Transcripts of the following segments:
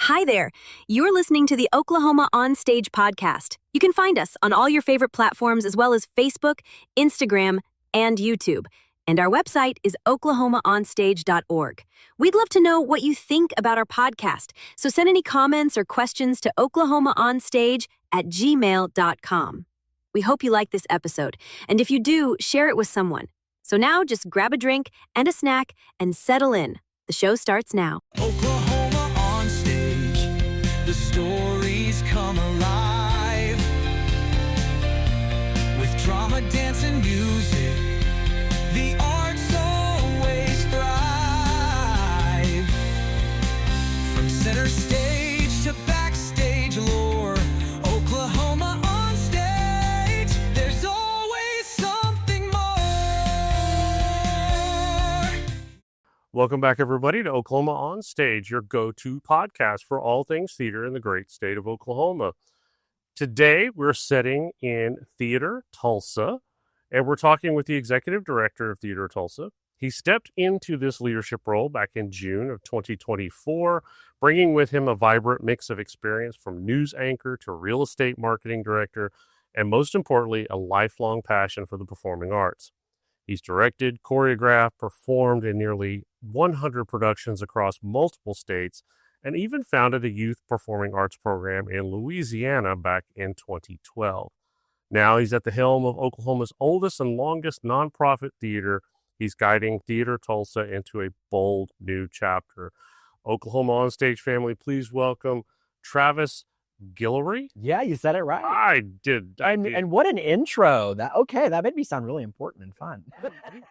Hi there. You're listening to the Oklahoma On Stage podcast. You can find us on all your favorite platforms as well as Facebook, Instagram, and YouTube. And our website is oklahomaonstage.org. We'd love to know what you think about our podcast, so send any comments or questions to oklahomaonstage@gmail.com. We hope you like this episode, and if you do, share it with someone. So now just grab a drink and a snack and settle in. The show starts now. Oklahoma on stage, the stories come alive with drama, dance, and music. The arts always thrive. From center stage to backstage lore, Oklahoma on stage, there's always something more. Welcome back, everybody, to Oklahoma On Stage, your go-to podcast for all things theater in the great state of Oklahoma. Today, we're sitting in Theatre Tulsa, and we're talking with the executive director of Theatre Tulsa. He stepped into this leadership role back in June of 2024, bringing with him a vibrant mix of experience from news anchor to real estate marketing director, and most importantly, a lifelong passion for the performing arts. He's directed, choreographed, performed in nearly 100 productions across multiple states, and even founded a youth performing arts program in Louisiana back in 2012. Now he's at the helm of Oklahoma's oldest and longest nonprofit theater. He's guiding Theatre Tulsa into a bold new chapter. Oklahoma On Stage family, please welcome Travis Guillory. Yeah, you said it right. I did. And what an intro. That made me sound really important and fun.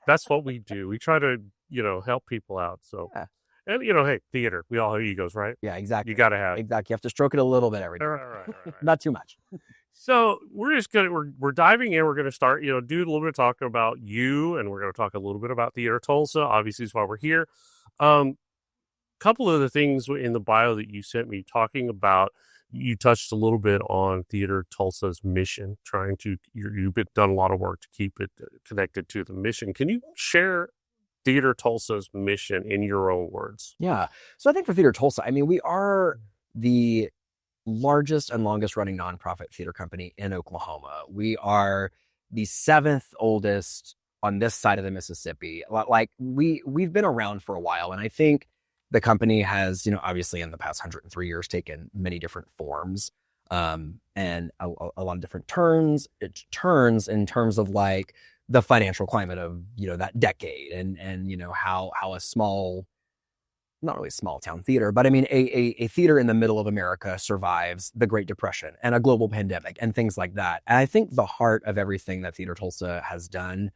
That's what we do. We try to, help people out. So, Yeah. And, hey, theater, we all have egos, right? Yeah, exactly. You got to have it. Exactly. You have to stroke it a little bit every day. All right. Not too much. So we're diving in. We're going to start, do a little bit of talking about you, and we're going to talk a little bit about Theatre Tulsa. Obviously, is why we're here. Couple of the things in the bio that you sent me talking about, you touched a little bit on Theatre Tulsa's mission, you've done a lot of work to keep it connected to the mission. Can you share Theatre Tulsa's mission in your own words? Yeah. So I think for Theatre Tulsa, we are the largest and longest running nonprofit theater company in Oklahoma. We are the seventh oldest on this side of the Mississippi. Like we've been around for a while, and I think the company has, obviously in the past 103 years taken many different forms, and a lot of different turns in terms of like the financial climate of, that decade and how a small, not really a small town theater, but a theater in the middle of America survives the Great Depression and a global pandemic and things like that. And I think the heart of everything that Theatre Tulsa has done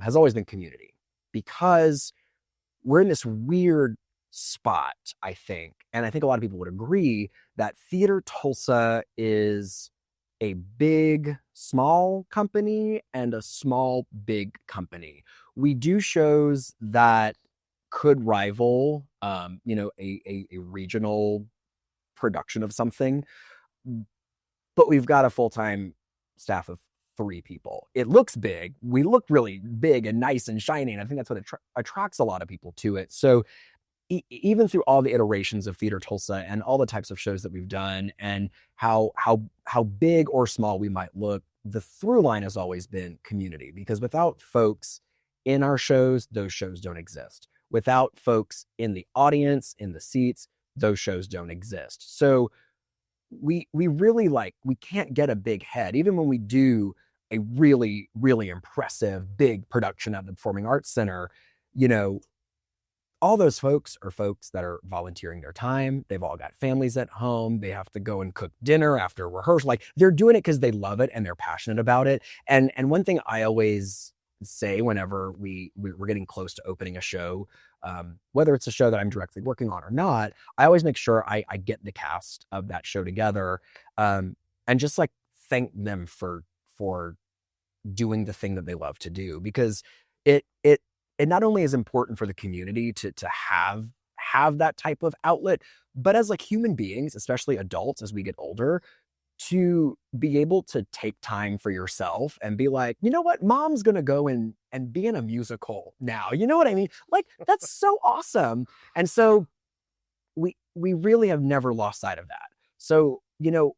has always been community, because we're in this weird spot, I think, and I think a lot of people would agree that Theatre Tulsa is a big, small company and a small, big company. We do shows that could rival, a regional production of something, but we've got a full-time staff of 3 people. It looks big. We look really big and nice and shiny, and I think that's what attracts a lot of people to it. So even through all the iterations of Theatre Tulsa and all the types of shows that we've done and how big or small we might look, the through line has always been community, because without folks in our shows, those shows don't exist. Without folks in the audience, in the seats, those shows don't exist. So we really we can't get a big head, even when we do a really, really impressive big production at the Performing Arts Center, all those folks are folks that are volunteering their time. They've all got families at home. They have to go and cook dinner after rehearsal. They're doing it because they love it and they're passionate about it. And one thing I always say whenever we're getting close to opening a show, whether it's a show that I'm directly working on or not, I always make sure I get the cast of that show together, and just thank them for doing the thing that they love to do, because it not only is important for the community to have that type of outlet, but as human beings, especially adults as we get older, to be able to take time for yourself and be like, you know what, mom's gonna go and be in a musical now. You know what I mean? That's so awesome. And so we really have never lost sight of that. So,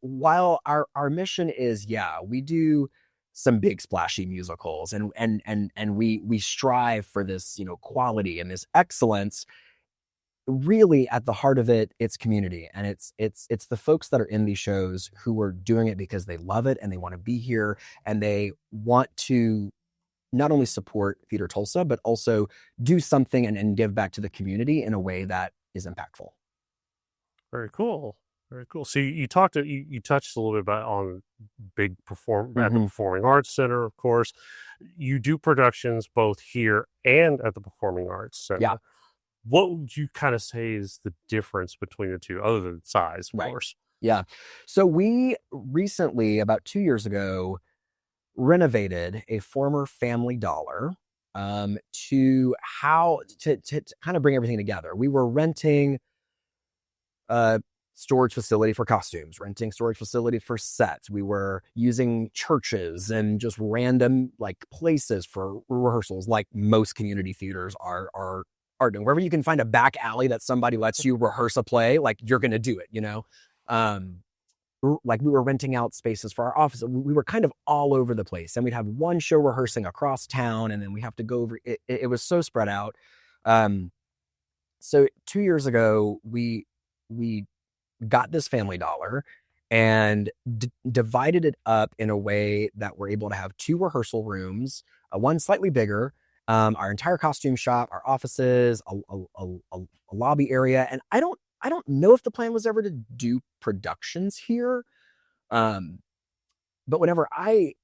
while our mission is, we do some big splashy musicals and we strive for this, quality and this excellence, really at the heart of it, it's community. And it's the folks that are in these shows who are doing it because they love it and they want to be here and they want to not only support Theatre Tulsa, but also do something and give back to the community in a way that is impactful. Very cool. Very cool. So you touched a little bit about on big at the Performing Arts Center, of course. You do productions both here and at the Performing Arts Center. Yeah. What would you kind of say is the difference between the two, other than size, of course? Yeah. So we recently, about 2 years ago, renovated a former Family Dollar to kind of bring everything together. We were renting storage facility for costumes, renting storage facility for sets. We were using churches and just random places for rehearsals, like most community theaters are doing. Wherever you can find a back alley that somebody lets you rehearse a play, you're going to do it, we were renting out spaces for our office. We were kind of all over the place, and we'd have one show rehearsing across town, and then we have to go over. It was so spread out. So 2 years ago, we got this Family Dollar and divided it up in a way that we're able to have 2 rehearsal rooms, one slightly bigger, our entire costume shop, our offices, a lobby area. And I don't know if the plan was ever to do productions here. But whenever I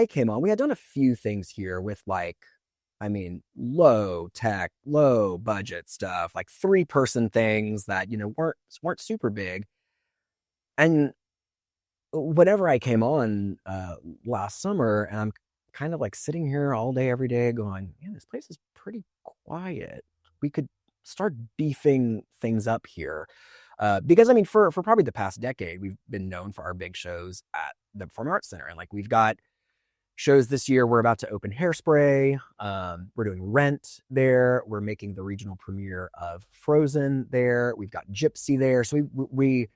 came on, we had done a few things here with low tech, low budget stuff, 3-person things that, weren't super big. And whenever I came on last summer, and I'm kind of sitting here all day, every day going, man, this place is pretty quiet. We could start beefing things up here. Because for probably the past decade, we've been known for our big shows at the Performing Arts Center. And we've got shows this year. We're about to open Hairspray. We're doing Rent there. We're making the regional premiere of Frozen there. We've got Gypsy there. So we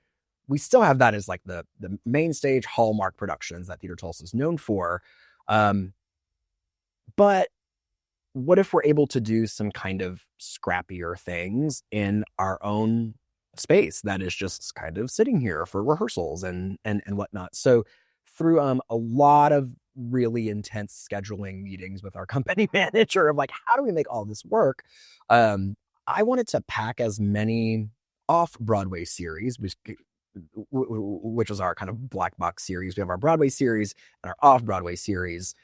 still have that as the main stage hallmark productions that Theatre Tulsa is known for. But what if we're able to do some kind of scrappier things in our own space that is just kind of sitting here for rehearsals and whatnot? So through a lot of really intense scheduling meetings with our company manager of how do we make all this work? I wanted to pack as many off-Broadway series, which is our kind of black box series. We have our Broadway series and our off-Broadway series,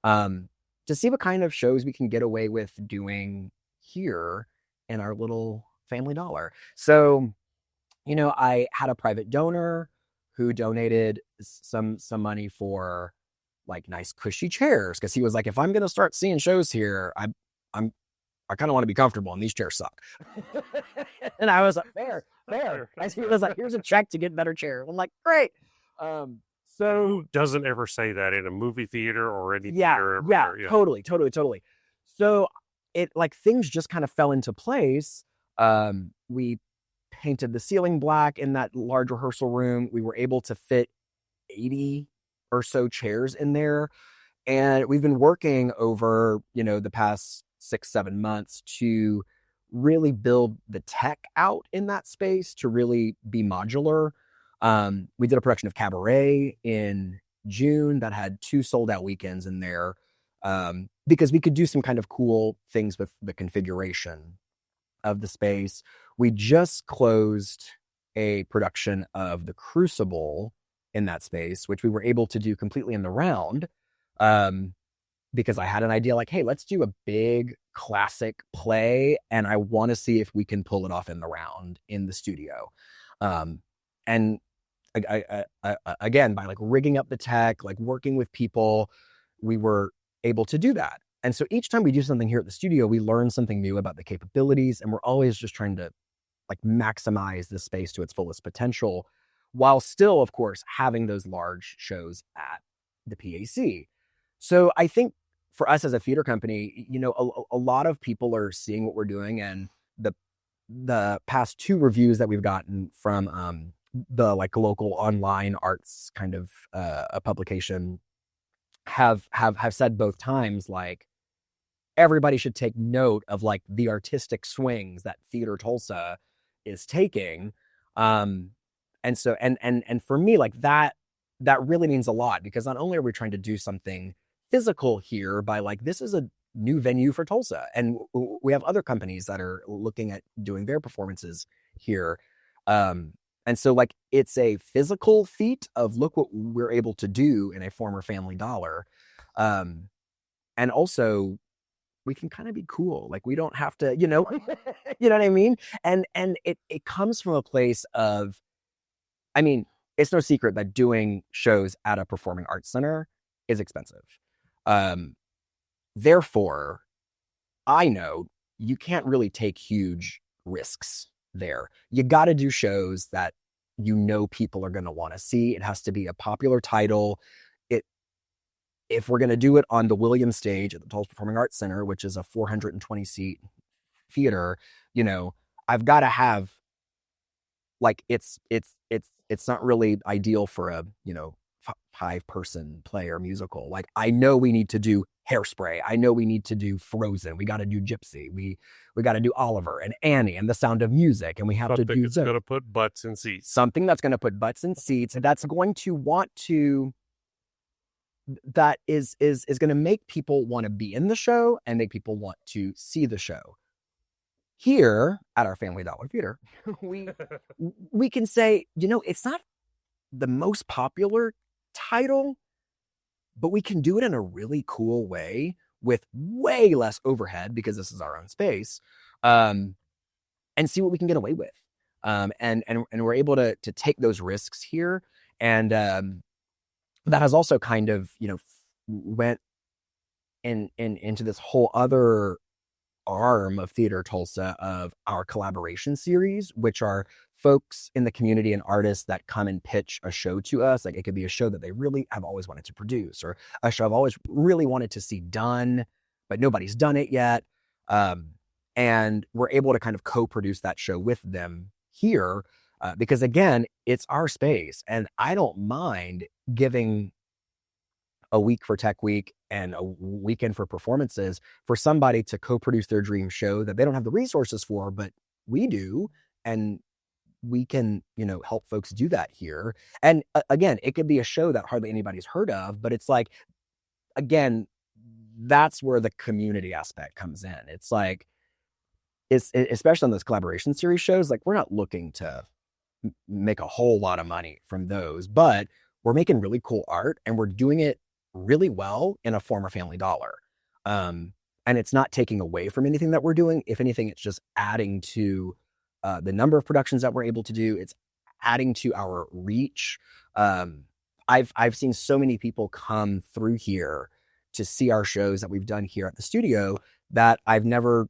to see what kind of shows we can get away with doing here in our little Family Dollar. So, I had a private donor who donated some money for nice cushy chairs, because he was if I'm going to start seeing shows here, I kind of want to be comfortable, and these chairs suck. And I was like, fair. He was like, here's a check to get better chair. I'm like, great. So who doesn't ever say that in a movie theater or any theater? Yeah, totally. So it things just kind of fell into place. We painted the ceiling black in that large rehearsal room. We were able to fit 80 or so chairs in there. And we've been working over, the past 6-7 months to really build the tech out in that space to really be modular. We did a production of Cabaret in June that had 2 sold-out weekends in there, because we could do some kind of cool things with the configuration of the space. We just closed a production of The Crucible in that space, which we were able to do completely in the round, because I had an idea hey, let's do a big classic play, and I want to see if we can pull it off in the round in the studio. And I again, by rigging up the tech, working with people, we were able to do that. And so each time we do something here at the studio, we learn something new about the capabilities, and we're always just trying to maximize the space to its fullest potential, while still, of course, having those large shows at the PAC. So I think for us as a theater company, a lot of people are seeing what we're doing, and the past 2 reviews that we've gotten from the like local online arts kind of a publication have said both times, like, everybody should take note of like the artistic swings that Theatre Tulsa is taking. And so, and for me, like that really means a lot, because not only are we trying to do something physical here by like, this is a new venue for Tulsa, and we have other companies that are looking at doing their performances here. And so like, it's a physical feat of look what we're able to do in a former Family Dollar. And also we can kind of be cool. Like, we don't have to, you know, you know what I mean? And it comes from a place of, I mean, it's no secret that doing shows at a performing arts center is expensive. Therefore, I know you can't really take huge risks there. You got to do shows that you know people are going to want to see. It has to be a popular title. If we're going to do it on the Williams stage at the Tulsa Performing Arts Center, which is a 420 seat theater, you know, I've got to have, like, it's not really ideal for a, you know, 5-person play or musical. Like, I know we need to do Hairspray. I know we need to do Frozen. We got to do Gypsy. We got to do Oliver and Annie and The Sound of Music. And we have to do it's going to put butts in seats. Something that's going to put butts in seats. And that's going to want to, that is going to make people want to be in the show and make people want to see the show. Here at our Family Dollar Theater, we can say, you know, it's not the most popular title, but we can do it in a really cool way with way less overhead, because this is our own space, and see what we can get away with. And we're able to take those risks here. And that has also kind of, you know, went into this whole other arm of Theatre Tulsa of our collaboration series, which are folks in the community and artists that come and pitch a show to us. Like, it could be a show that they really have always wanted to produce, or a show I've always really wanted to see done, but nobody's done it yet. And we're able to kind of co-produce that show with them here, because again, it's our space, and I don't mind giving a week for Tech Week and a weekend for performances for somebody to co-produce their dream show that they don't have the resources for, but we do. And we can, you know, help folks do that here. And again, it could be a show that hardly anybody's heard of, but it's like, again, that's where the community aspect comes in. It's like, it's especially on those collaboration series shows, like, we're not looking to make a whole lot of money from those, but we're making really cool art, and we're doing it really well in a former Family Dollar. And it's not taking away from anything that we're doing. If anything, it's just adding to the number of productions that we're able to do. It's adding to our reach. I've seen so many people come through here to see our shows that we've done here at the studio that I've never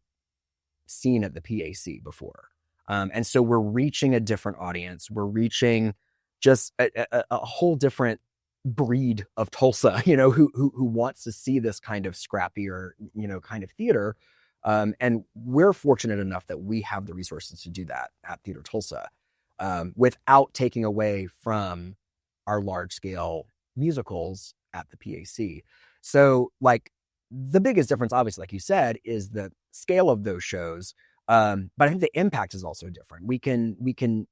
seen at the PAC before. And so we're reaching a different audience. We're reaching just a whole different breed of Tulsa, you know, who wants to see this kind of scrappier, you know, kind of theater. And we're fortunate enough that we have the resources to do that at Theatre Tulsa, without taking away from our large scale musicals at the PAC. So, like, the biggest difference, obviously, like you said, is the scale of those shows. But I think the impact is also different. We can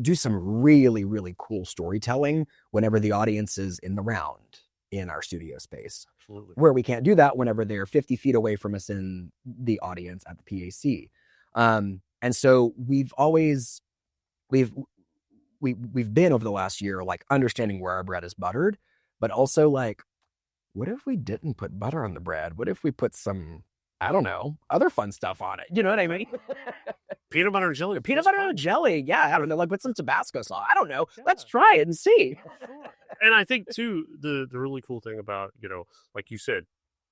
do some really, really cool storytelling whenever the audience is in the round in our studio space. Absolutely. Where we can't do that whenever they're 50 feet away from us in the audience at the PAC. And so we've been over the last year, like, understanding where our bread is buttered, but also like, what if we didn't put butter on the bread? What if we put some, I don't know, other fun stuff on it? You know what I mean? Peanut butter and jelly. Peanut butter and jelly. Yeah, I don't know. Like, with some Tabasco sauce. I don't know. Yeah. Let's try it and see. And I think, too, the really cool thing about, you know, like you said,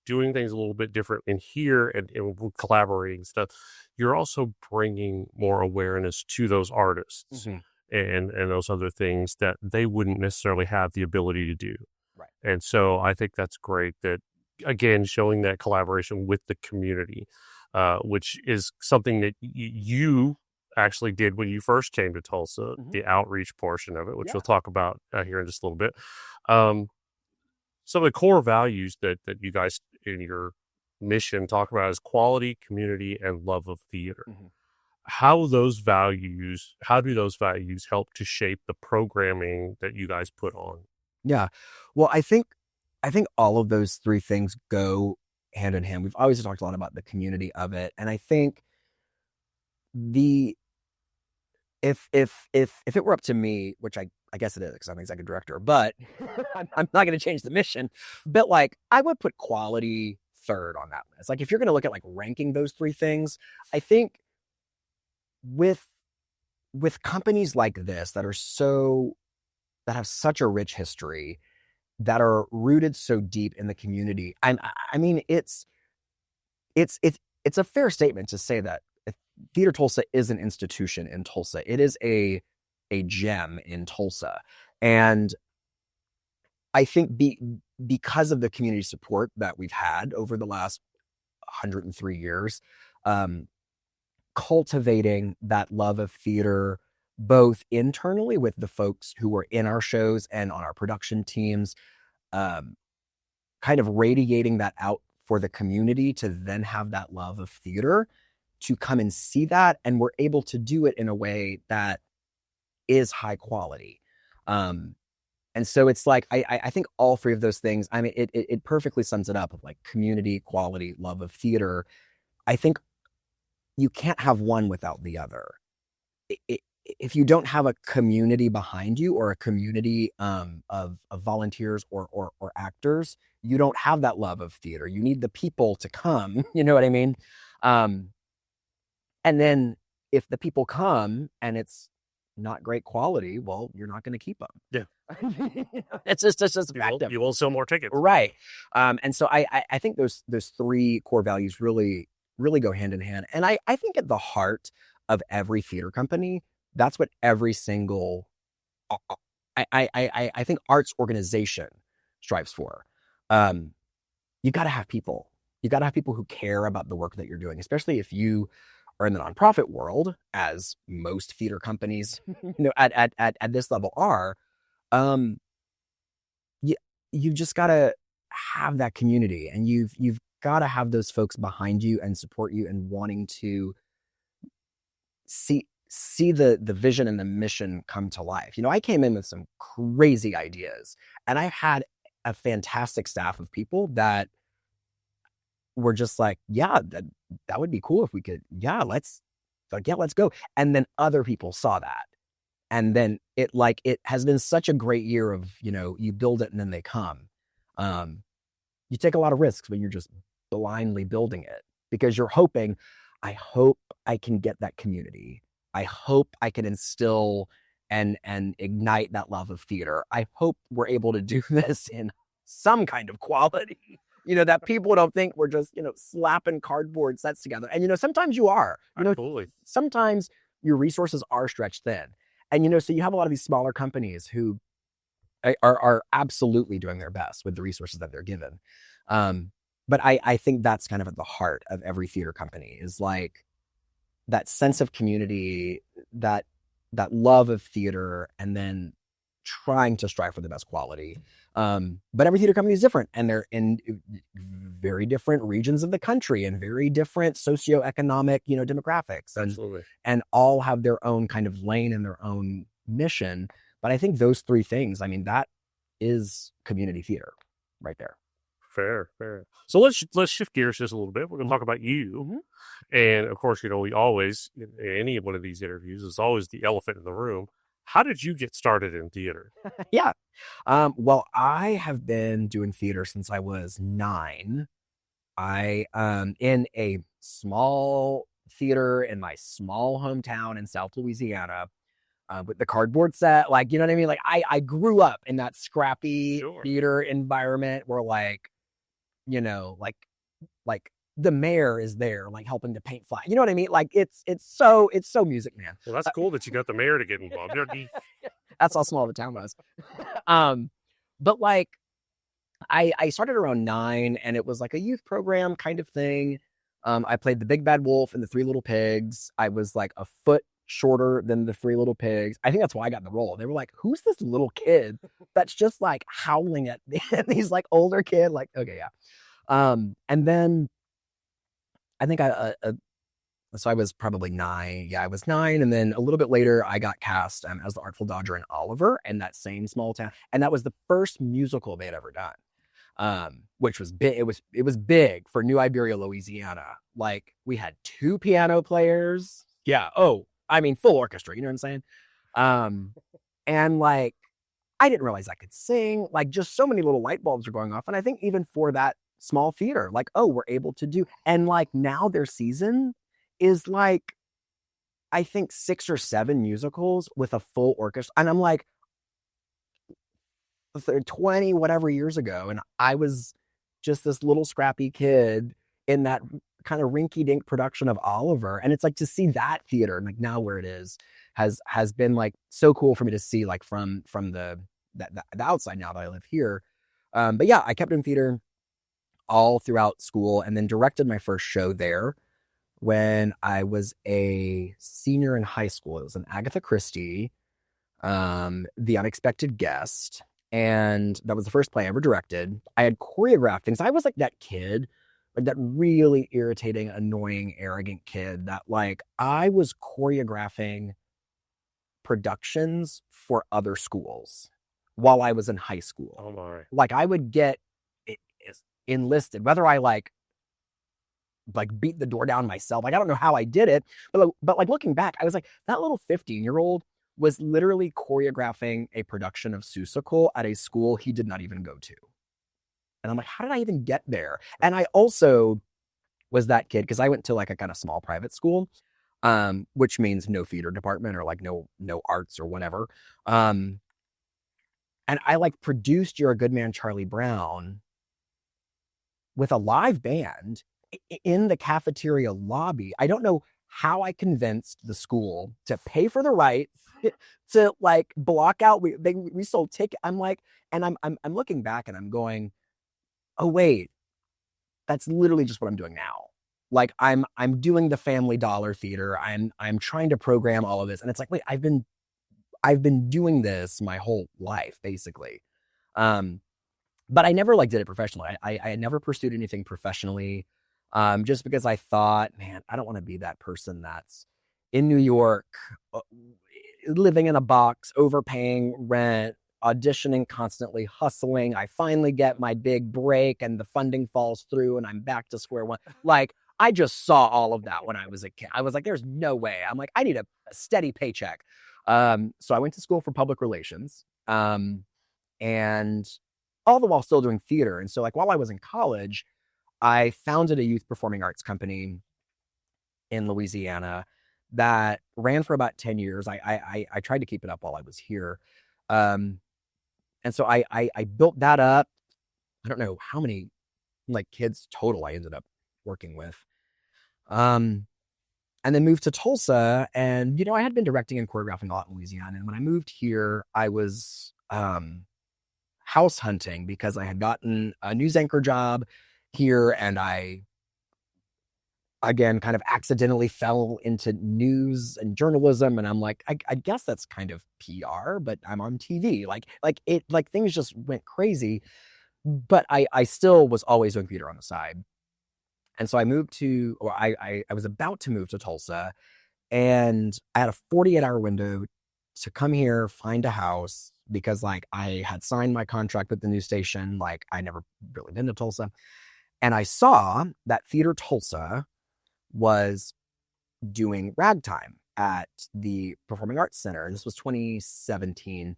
doing things a little bit different in here and collaborating stuff, you're also bringing more awareness to those artists, mm-hmm. and those other things that they wouldn't necessarily have the ability to do. Right. And so I think that's great that, again, showing that collaboration with the community. which is something that you actually did when you first came to Tulsa, the outreach portion of it, which we'll talk about here in just a little bit. Some of the core values that you guys in your mission talk about is quality, community, and love of theater. How do those values help to shape the programming that you guys put on? Yeah. Well, I think all of those three things go hand in hand. We've always talked a lot about the community of it. And I think if it were up to me, which I guess it is because I'm executive director, but I'm not going to change the mission, but like I would put quality third on that list. Like if you're going to look at like ranking those three things, I think with companies like this that have such a rich history, that are rooted so deep in the community, I mean, it's a fair statement to say that Theatre Tulsa is an institution in Tulsa. It is a gem in Tulsa. And I think because of the community support that we've had over the last 103 years, cultivating that love of theater, both internally with the folks who were in our shows and on our production teams, kind of radiating that out for the community to then have that love of theater to come and see that. And we're able to do it in a way that is high quality. And so it's like, I think all three of those things, I mean, it perfectly sums it up of like community, quality, love of theater. I think you can't have one without the other. If you don't have a community behind you or a community of volunteers or actors, you don't have that love of theater. You need the people to come, you know what I mean? And then if the people come and it's not great quality, well, you're not going to keep them. Yeah. It's just a fact of it. You will sell more tickets. Right. And so I think those three core values really go hand in hand. And I think at the heart of every theater company, that's what every single, I think arts organization strives for. You got to have people. You got to have people who care about the work that you're doing, especially if you are in the nonprofit world, as most theater companies, at this level are. You just got to have that community, and you've got to have those folks behind you and support you and wanting to see the vision and the mission come to life. I came in with some crazy ideas, and I've had a fantastic staff of people that were just like, yeah, that would be cool if we could, let's go. And then other people saw that. And then it has been such a great year of, you build it and then they come. You take a lot of risks when you're just blindly building it, because you're hoping, I hope I can get that community. I hope I can instill and ignite that love of theater. I hope we're able to do this in some kind of quality, that people don't think we're just, slapping cardboard sets together. And, sometimes you are, Absolutely. Sometimes your resources are stretched thin. And, so you have a lot of these smaller companies who are absolutely doing their best with the resources that they're given. But I think that's kind of at the heart of every theater company, is like that sense of community, that love of theater, and then trying to strive for the best quality. But every theater company is different, and they're in very different regions of the country and very different socioeconomic, demographics. Absolutely. And all have their own kind of lane and their own mission. But I think those three things, I mean, that is community theater right there. Fair. So let's shift gears just a little bit. We're going to talk about you. And of course, we always, in any one of these interviews, is always the elephant in the room. How did you get started in theater? Yeah. Well, I have been doing theater since I was 9. I, in a small theater in my small hometown in South Louisiana, with the cardboard set, like, you know what I mean? Like I grew up in that scrappy theater environment where like the mayor is there, like helping to paint flag. You know what I mean? Like it's so Music Man. Well, that's cool that you got the mayor to get involved. That's how small the town was. But like I started around 9, and it was like a youth program kind of thing. I played the Big Bad Wolf and the Three Little Pigs. I was like a foot shorter than the Three Little Pigs. I think that's why I got the role. They were like, who's this little kid that's just like howling at these like older kid? Like, okay, yeah. And then I think so I was probably 9. Yeah, I was 9. And then a little bit later, I got cast as the Artful Dodger in Oliver in that same small town. And that was the first musical they had ever done, which was big. It was big for New Iberia, Louisiana. Like, we had 2 piano players. Yeah. Oh, I mean, full orchestra. You know what I'm saying? And like, I didn't realize I could sing. Like, just so many little light bulbs are going off. And I think even for that small theater, like, oh, we're able to do. And like, now their season is like, I think 6 or 7 musicals with a full orchestra. And I'm like, 20 whatever years ago, and I was just this little scrappy kid in that kind of rinky-dink production of Oliver. And it's like, to see that theater, like now where it is, has been like so cool for me to see, like from the outside now that I live here. But yeah, I kept doing theater all throughout school, and then directed my first show there when I was a senior in high school. It was an Agatha Christie, The Unexpected Guest. And that was the first play I ever directed. I had choreographed things. I was like that kid, like that really irritating, annoying, arrogant kid that like I was choreographing productions for other schools while I was in high school. Oh my. Like I would get enlisted, whether I like beat the door down myself. Like I don't know how I did it, but like looking back, I was like, that little 15-year-old was literally choreographing a production of Seussical at a school he did not even go to. And I'm like, how did I even get there? And I also was that kid, because I went to like a kind of small private school, which means no theater department or like no arts or whatever. And I like produced You're a Good Man, Charlie Brown with a live band in the cafeteria lobby. I don't know how I convinced the school to pay for the rights, to like block out. We sold tickets. I'm like, and I'm looking back and I'm going, oh wait, that's literally just what I'm doing now. Like I'm doing the Family Dollar Theater. I'm trying to program all of this, and it's like, wait, I've been doing this my whole life basically. But I never like did it professionally. I never pursued anything professionally. Just because I thought, man, I don't want to be that person that's in New York, living in a box, overpaying rent, auditioning constantly, hustling. I finally get my big break and the funding falls through and I'm back to square one. Like, I just saw all of that when I was a kid. I was like, there's no way. I'm like, I need a steady paycheck. So I went to school for public relations, and all the while still doing theater. And so like while I was in college, I founded a youth performing arts company in Louisiana that ran for about 10 years. I tried to keep it up while I was here. And so I built that up. I don't know how many like kids total I ended up working with. And then moved to Tulsa, and, you know, I had been directing and choreographing a lot in Louisiana. And when I moved here, I was, house hunting because I had gotten a news anchor job here, and I again kind of accidentally fell into news and journalism, and I'm like, I guess that's kind of PR, but I'm on TV. Like things just went crazy, but I still was always doing theater on the side. And so I was about to move to Tulsa, and I had a 48-hour window to come here, find a house, because like I had signed my contract with the news station. Like I never really been to Tulsa. And I saw that Theatre Tulsa was doing ragtime at the Performing Arts Center. This was 2017.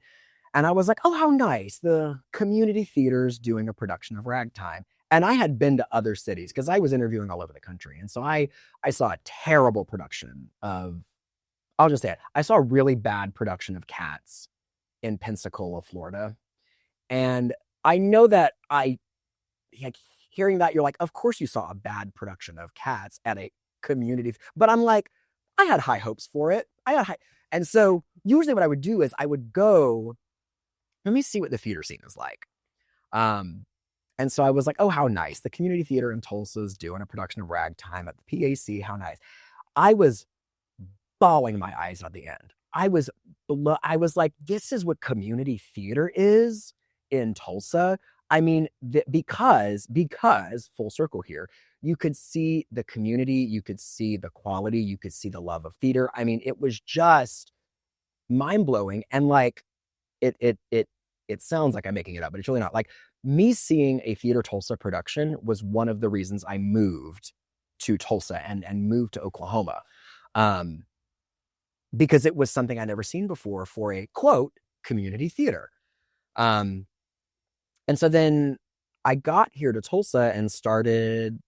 And I was like, oh, how nice. The community theater's doing a production of ragtime. And I had been to other cities because I was interviewing all over the country. And so I saw a terrible production of, I'll just say it, I saw a really bad production of Cats in Pensacola, Florida. And I know that hearing that, you're like, of course you saw a bad production of Cats at a community. But I'm like, I had high hopes for it. And so usually what I would do is I would go, let me see what the theater scene is like. And so I was like, oh, how nice. The community theater in Tulsa is doing a production of Ragtime at the PAC. How nice. I was bawling my eyes at the end. I was like, this is what community theater is in Tulsa. I mean, because full circle here, you could see the community, you could see the quality, you could see the love of theater. I mean, it was just mind blowing. And like, it sounds like I'm making it up, but it's really not. Like, me seeing a Theatre Tulsa production was one of the reasons I moved to Tulsa and moved to Oklahoma. Because it was something I'd never seen before for a quote community theater. And so then I got here to Tulsa and started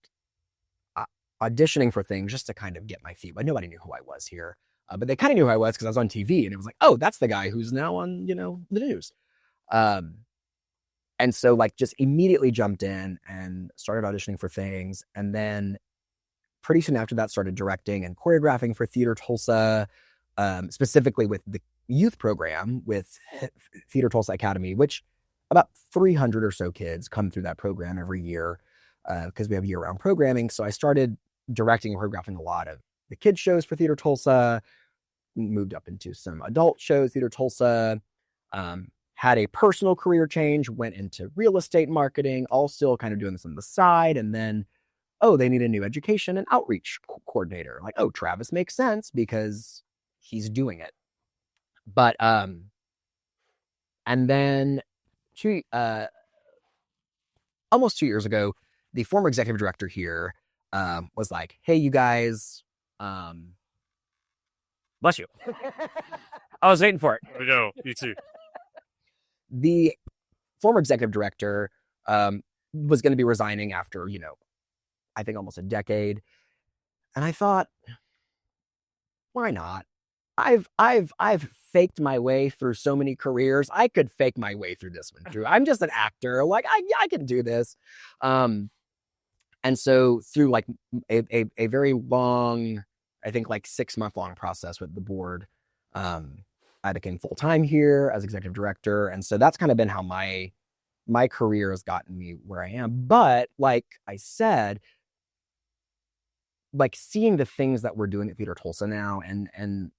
auditioning for things just to kind of get my feet. But nobody knew who I was here. But they kind of knew who I was because I was on TV, and it was like, oh, that's the guy who's now on, the news. And so like just immediately jumped in and started auditioning for things. And then pretty soon after that started directing and choreographing for Theatre Tulsa, specifically with the youth program with Theatre Tulsa Academy, which about 300 or so kids come through that program every year because we have year-round programming. So I started directing and choreographing a lot of the kids shows for Theatre Tulsa, moved up into some adult shows, Theatre Tulsa, had a personal career change, went into real estate marketing, all still kind of doing this on the side. And then, oh, they need a new education and outreach coordinator. Like, oh, Travis makes sense because he's doing it. But, and then almost 2 years ago, the former executive director here was like, hey, you guys, bless you. I was waiting for it. I know, you too. The former executive director was going to be resigning after, I think almost a decade. And I thought, why not? I've faked my way through so many careers. I could fake my way through this one too. I'm just an actor. Like I can do this. And so through like a very long, I think like 6-month long process with the board, I became full-time here as executive director. And so that's kind of been how my career has gotten me where I am. But like I said, like seeing the things that we're doing at Theatre Tulsa now and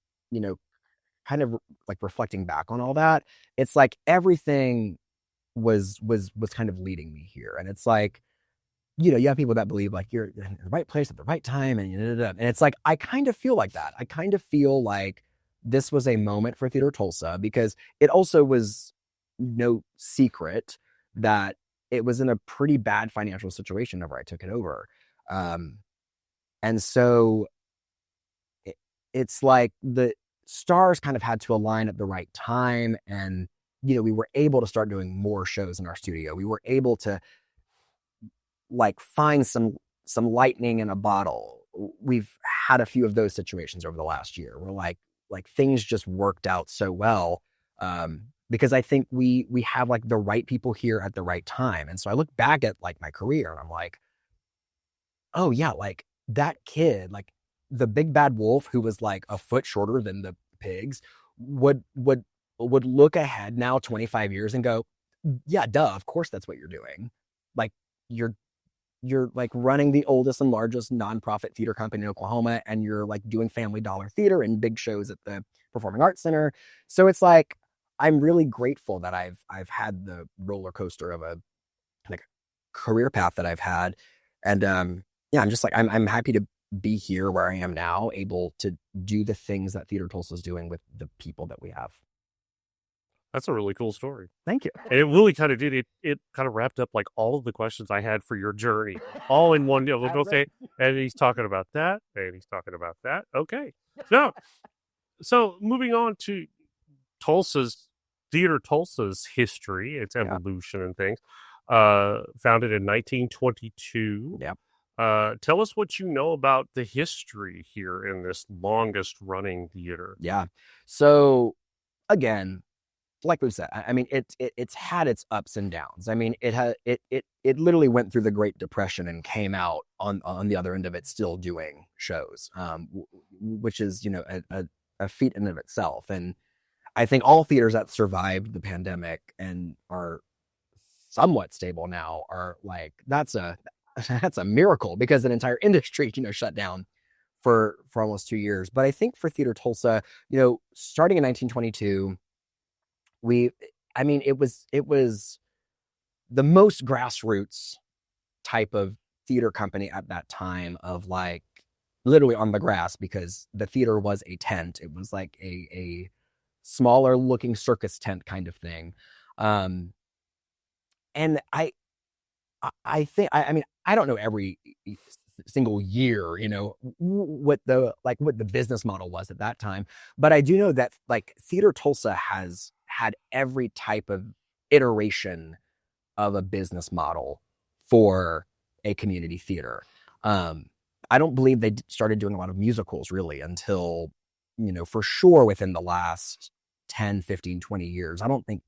kind of like reflecting back on all that, it's like everything was kind of leading me here. And it's like, you have people that believe like you're in the right place at the right time and it's like, I kind of feel like that. I kind of feel like this was a moment for Theatre Tulsa because it also was no secret that it was in a pretty bad financial situation whenever I took it over. And so it's like the stars kind of had to align at the right time. And, we were able to start doing more shows in our studio. We were able to like find some lightning in a bottle. We've had a few of those situations over the last year where like things just worked out so well. Because I think we have like the right people here at the right time. And so I look back at like my career and I'm like, oh yeah, like that kid, like the big bad wolf who was like a foot shorter than the pigs would look ahead now 25 years and go, yeah, duh, of course that's what you're doing. Like you're like running the oldest and largest nonprofit theater company in Oklahoma, and you're like doing Family Dollar theater and big shows at the Performing Arts Center. So it's like, I'm really grateful that I've had the roller coaster of a like career path that I've had. And yeah, I'm just like, I'm happy to be here where I am now, able to do the things that Theatre Tulsa is doing with the people that we have. That's a really cool story. Thank you. And it really kind of did. It kind of wrapped up like all of the questions I had for your journey, all in one deal. Okay, and he's talking about that, and he's talking about that. Okay, so moving on to Theatre Tulsa's history, its evolution and things. Founded in 1922. Yep. Tell us what you know about the history here in this longest running theater. Yeah. So again, like we said, I mean, it's had its ups and downs. I mean, it literally went through the Great Depression and came out on the other end of it still doing shows, which is, a feat in and of itself. And I think all theaters that survived the pandemic and are somewhat stable now are like, that's a miracle, because an entire industry, shut down for almost 2 years. But I think for Theater Tulsa, starting in 1922, it was the most grassroots type of theater company at that time, of like literally on the grass, because the theater was a tent. It was like a smaller looking circus tent kind of thing. And I think, I don't know every single year, what the business model was at that time, but I do know that like Theater Tulsa has had every type of iteration of a business model for a community theater. I don't believe they started doing a lot of musicals really until, for sure within the last 10, 15, 20 years. I don't think,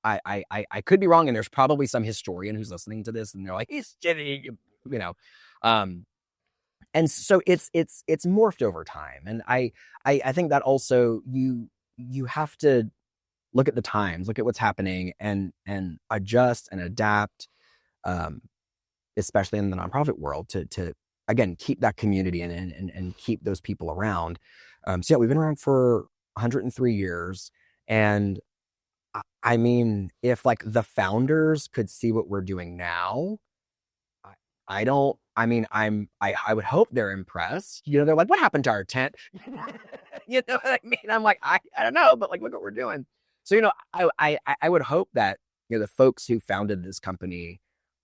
I could be wrong, and there's probably some historian who's listening to this and they're like, he's kidding, and so it's morphed over time. And I think that also you have to look at the times, look at what's happening, and adjust and adapt, especially in the nonprofit world, to again keep that community and keep those people around. So yeah, we've been around for 103 years, and I mean, if like the founders could see what we're doing now, I would hope they're impressed. They're like, what happened to our tent? You know what I mean? I'm like, I don't know, but like, look what we're doing. So, I would hope that, the folks who founded this company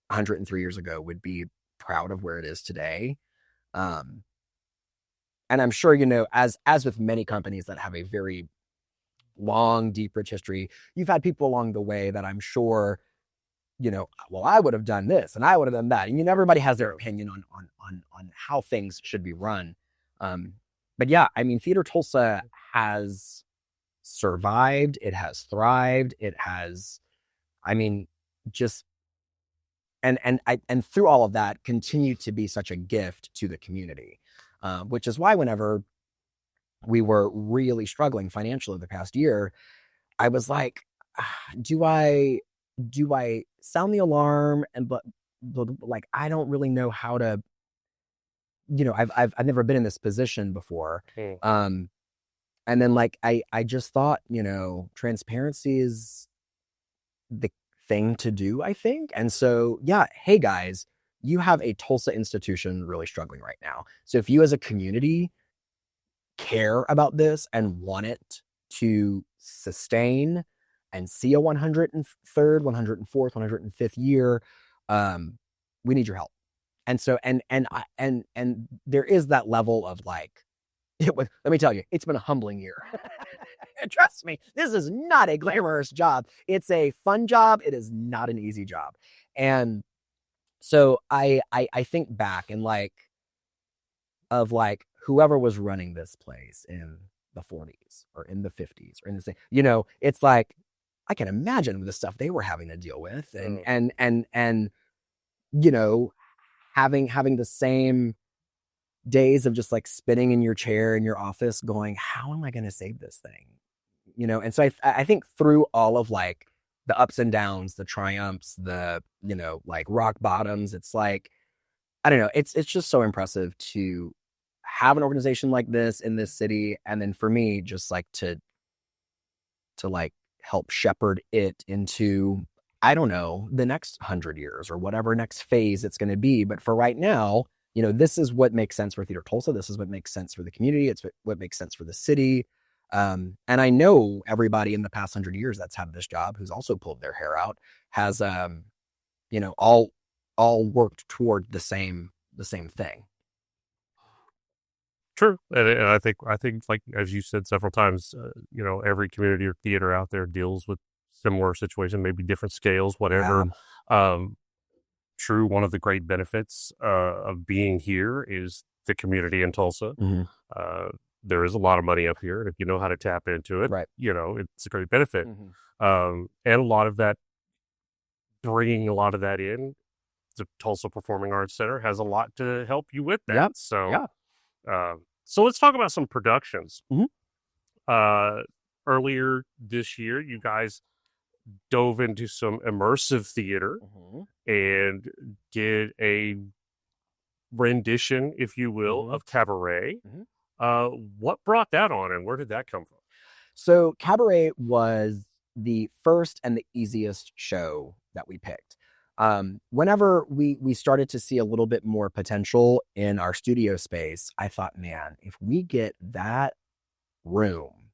103 years ago would be proud of where it is today. And I'm sure, as with many companies that have a very long, deep, rich history, you've had people along the way that I'm sure, well, I would have done this and I would have done that. And everybody has their opinion on how things should be run. But yeah, I mean, Theater Tulsa has survived. It has thrived. It has, just, and through all of that, continued to be such a gift to the community, which is why whenever we were really struggling financially the past year, I was like, do I sound the alarm? But like, I don't really know how to, I've never been in this position before. And then like, I just thought, transparency is the thing to do, I think. And so, yeah, hey guys, you have a Tulsa institution really struggling right now. So if you as a community care about this and want it to sustain and see a 103rd, 104th, 105th year, we need your help. And so, and there is that level of like, let me tell you, it's been a humbling year. Trust me, this is not a glamorous job. It's a fun job. It is not an easy job. And so I think back and like, of like, whoever was running this place in the 40s or in the 50s or in the, it's like, I can imagine the stuff they were having to deal with, and having the same days of just like spinning in your chair in your office going, how am I going to save this thing? And so I think through all of like the ups and downs, the triumphs, the, like rock bottoms, it's like, I don't know, it's just so impressive to have an organization like this in this city. And then for me, just like to like help shepherd it into, I don't know, the next 100 years or whatever next phase it's going to be. But for right now, this is what makes sense for Theater Tulsa. This is what makes sense for the community. It's what makes sense for the city. And I know everybody in the past 100 years that's had this job, who's also pulled their hair out, has, all worked toward the same thing. True. And I think like, as you said several times, every community or theater out there deals with similar situation, maybe different scales, whatever. Yeah. True. One of the great benefits of being here is the community in Tulsa. Mm-hmm. There is a lot of money up here, and if you know how to tap into it, right, it's a great benefit. Mm-hmm. And a lot of that, bringing a lot of that in, the Tulsa Performing Arts Center has a lot to help you with that. Yep. So, yeah. So let's talk about some productions. Mm-hmm. Earlier this year, you guys dove into some immersive theater and did a rendition, if you will, of cabaret. What brought that on, and where did that come from? So cabaret was the first and the easiest show that we picked. Whenever we started to see a little bit more potential in our studio space, I thought, man, if we get that room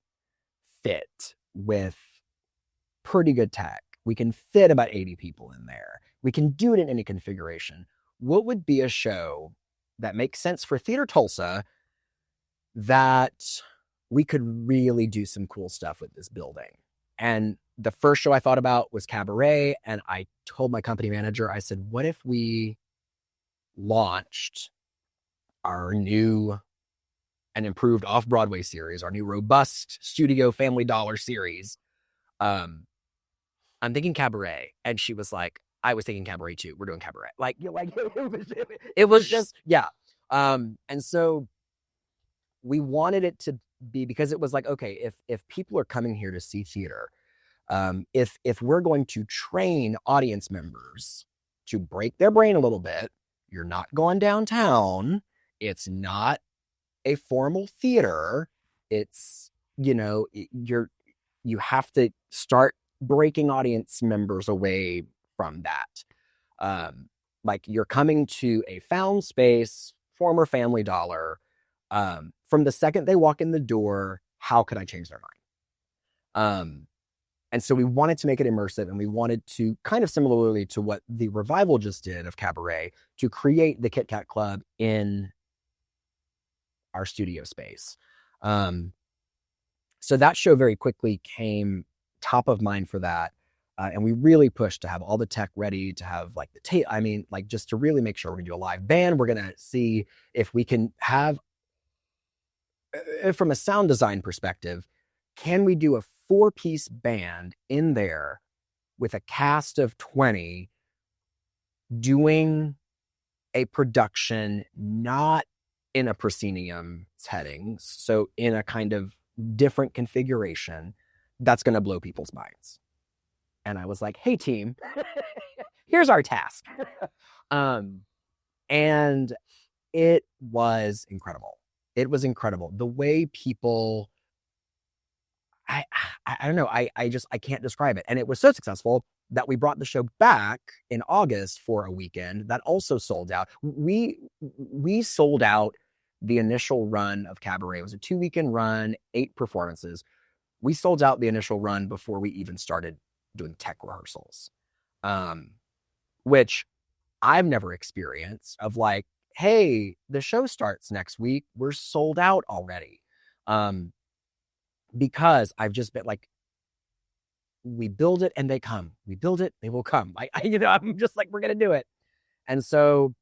fit with pretty good tech, we can fit about 80 people in there. We can do it in any configuration. What would be a show that makes sense for Theatre Tulsa that we could really do some cool stuff with this building? And the first show I thought about was cabaret. And I told my company manager, I said, what if we launched our new and improved off-Broadway series, our new robust studio Family Dollar series? I'm thinking cabaret. And she was like, I was thinking cabaret too. We're doing cabaret. It was just, yeah. And so we wanted it to be, because it was like, okay, if people are coming here to see theater, if we're going to train audience members to break their brain a little bit, you're not going downtown. It's not a formal theater. It's, you have to start breaking audience members away from that. Like, you're coming to a found space, former Family Dollar. From the second they walk in the door, how could I change their mind? And so we wanted to make it immersive, and we wanted to, kind of similarly to what the revival just did of cabaret, to create the Kit Kat Club in our studio space. So that show very quickly came top of mind for that. And we really pushed to have all the tech ready, to have like the tape. I mean, like, just to really make sure we're gonna do a live band. We're gonna see if we can have, from a sound design perspective, can we do a 4-piece band in there with a cast of 20 doing a production not in a proscenium setting, so in a kind of different configuration that's going to blow people's minds? And I was like, hey team, here's our task. And it was incredible. It was incredible. The way people, I don't know, I can't describe it. And it was so successful that we brought the show back in August for a weekend that also sold out. We sold out the initial run of cabaret. It was a 2-weekend run, 8 performances. We sold out the initial run before we even started doing tech rehearsals, which I've never experienced, of like, hey, the show starts next week, we're sold out already. Because I've just been like, we build it and they come. We build it, they will come. I'm just like, we're going to do it. And so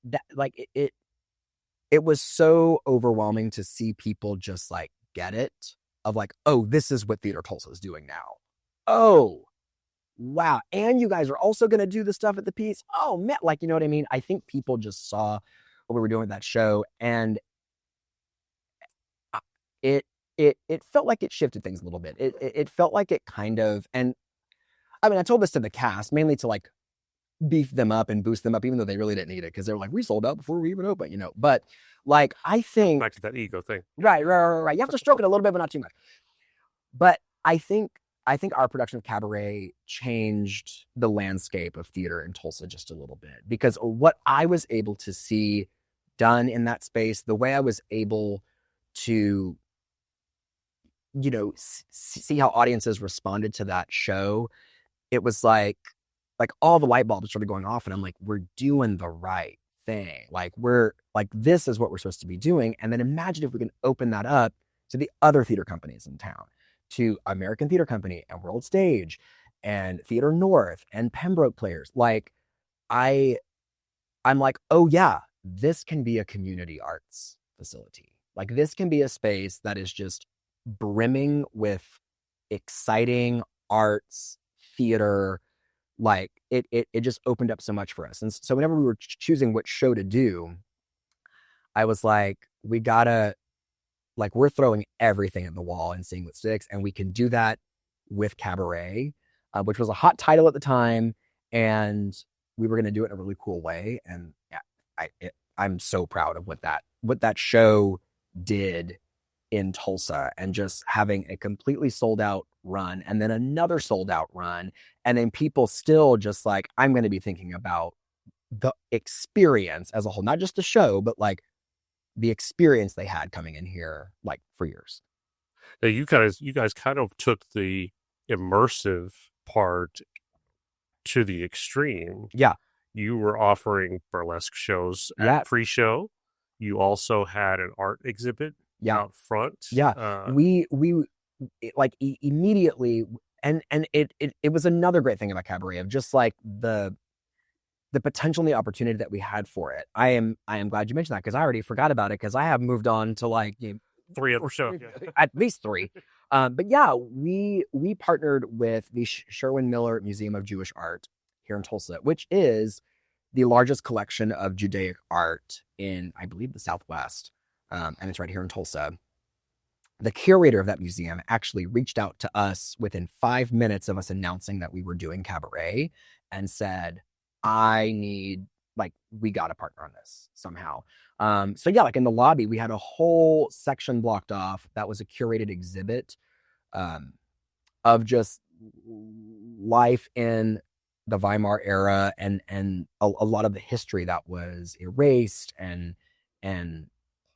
that, like, it was so overwhelming to see people just like get it, of like, oh, this is what Theatre Tulsa is doing now. Oh, wow. And you guys are also going to do the stuff at the piece. Oh, man. Like, you know what I mean? I think people just saw what we were doing with that show, and it felt like it shifted things a little bit. It felt like it kind of, and I mean, I told this to the cast mainly to like beef them up and boost them up, even though they really didn't need it, because they were like, we sold out before we even opened, But like, I think Back to that ego thing. Right. You have to stroke it a little bit, but not too much. But I think our production of cabaret changed the landscape of theater in Tulsa just a little bit, because what I was able to see done in that space, the way I was able to, see how audiences responded to that show, it was like all the light bulbs started going off, and I'm like, we're doing the right thing. Like, we're like, this is what we're supposed to be doing. And then imagine if we can open that up to the other theater companies in town, to American Theater Company and World Stage and Theater North and Pembroke Players. Like, I'm like, oh yeah, this can be a community arts facility. Like, this can be a space that is just brimming with exciting arts, theater. Like, it just opened up so much for us. And so whenever we were choosing what show to do, I was like, we gotta, like, we're throwing everything at the wall and seeing what sticks. And we can do that with Cabaret, which was a hot title at the time, and we were going to do it in a really cool way. And yeah, I'm so proud of what that show did in Tulsa, and just having a completely sold out run and then another sold out run, and then people still just like, I'm going to be thinking about the experience as a whole, not just the show, but like the experience they had coming in here, like for years. Now, you guys kind of took the immersive part to the extreme. Yeah. You were offering burlesque shows at pre-show. You also had an art exhibit out front. Yeah. We like immediately, and it was another great thing about Cabaret, of just like the potential and the opportunity that we had for it. I am glad you mentioned that, because I already forgot about it, because I have moved on to like 3 other shows, at least 3. But yeah, we partnered with the Sherwin Miller Museum of Jewish Art here in Tulsa, which is the largest collection of Judaic art in, I believe, the Southwest. And it's right here in Tulsa. The curator of that museum actually reached out to us within 5 minutes of us announcing that we were doing Cabaret, and said, we got to partner on this somehow. So yeah, like in the lobby, we had a whole section blocked off that was a curated exhibit of just life in the Weimar era, and a lot of the history that was erased and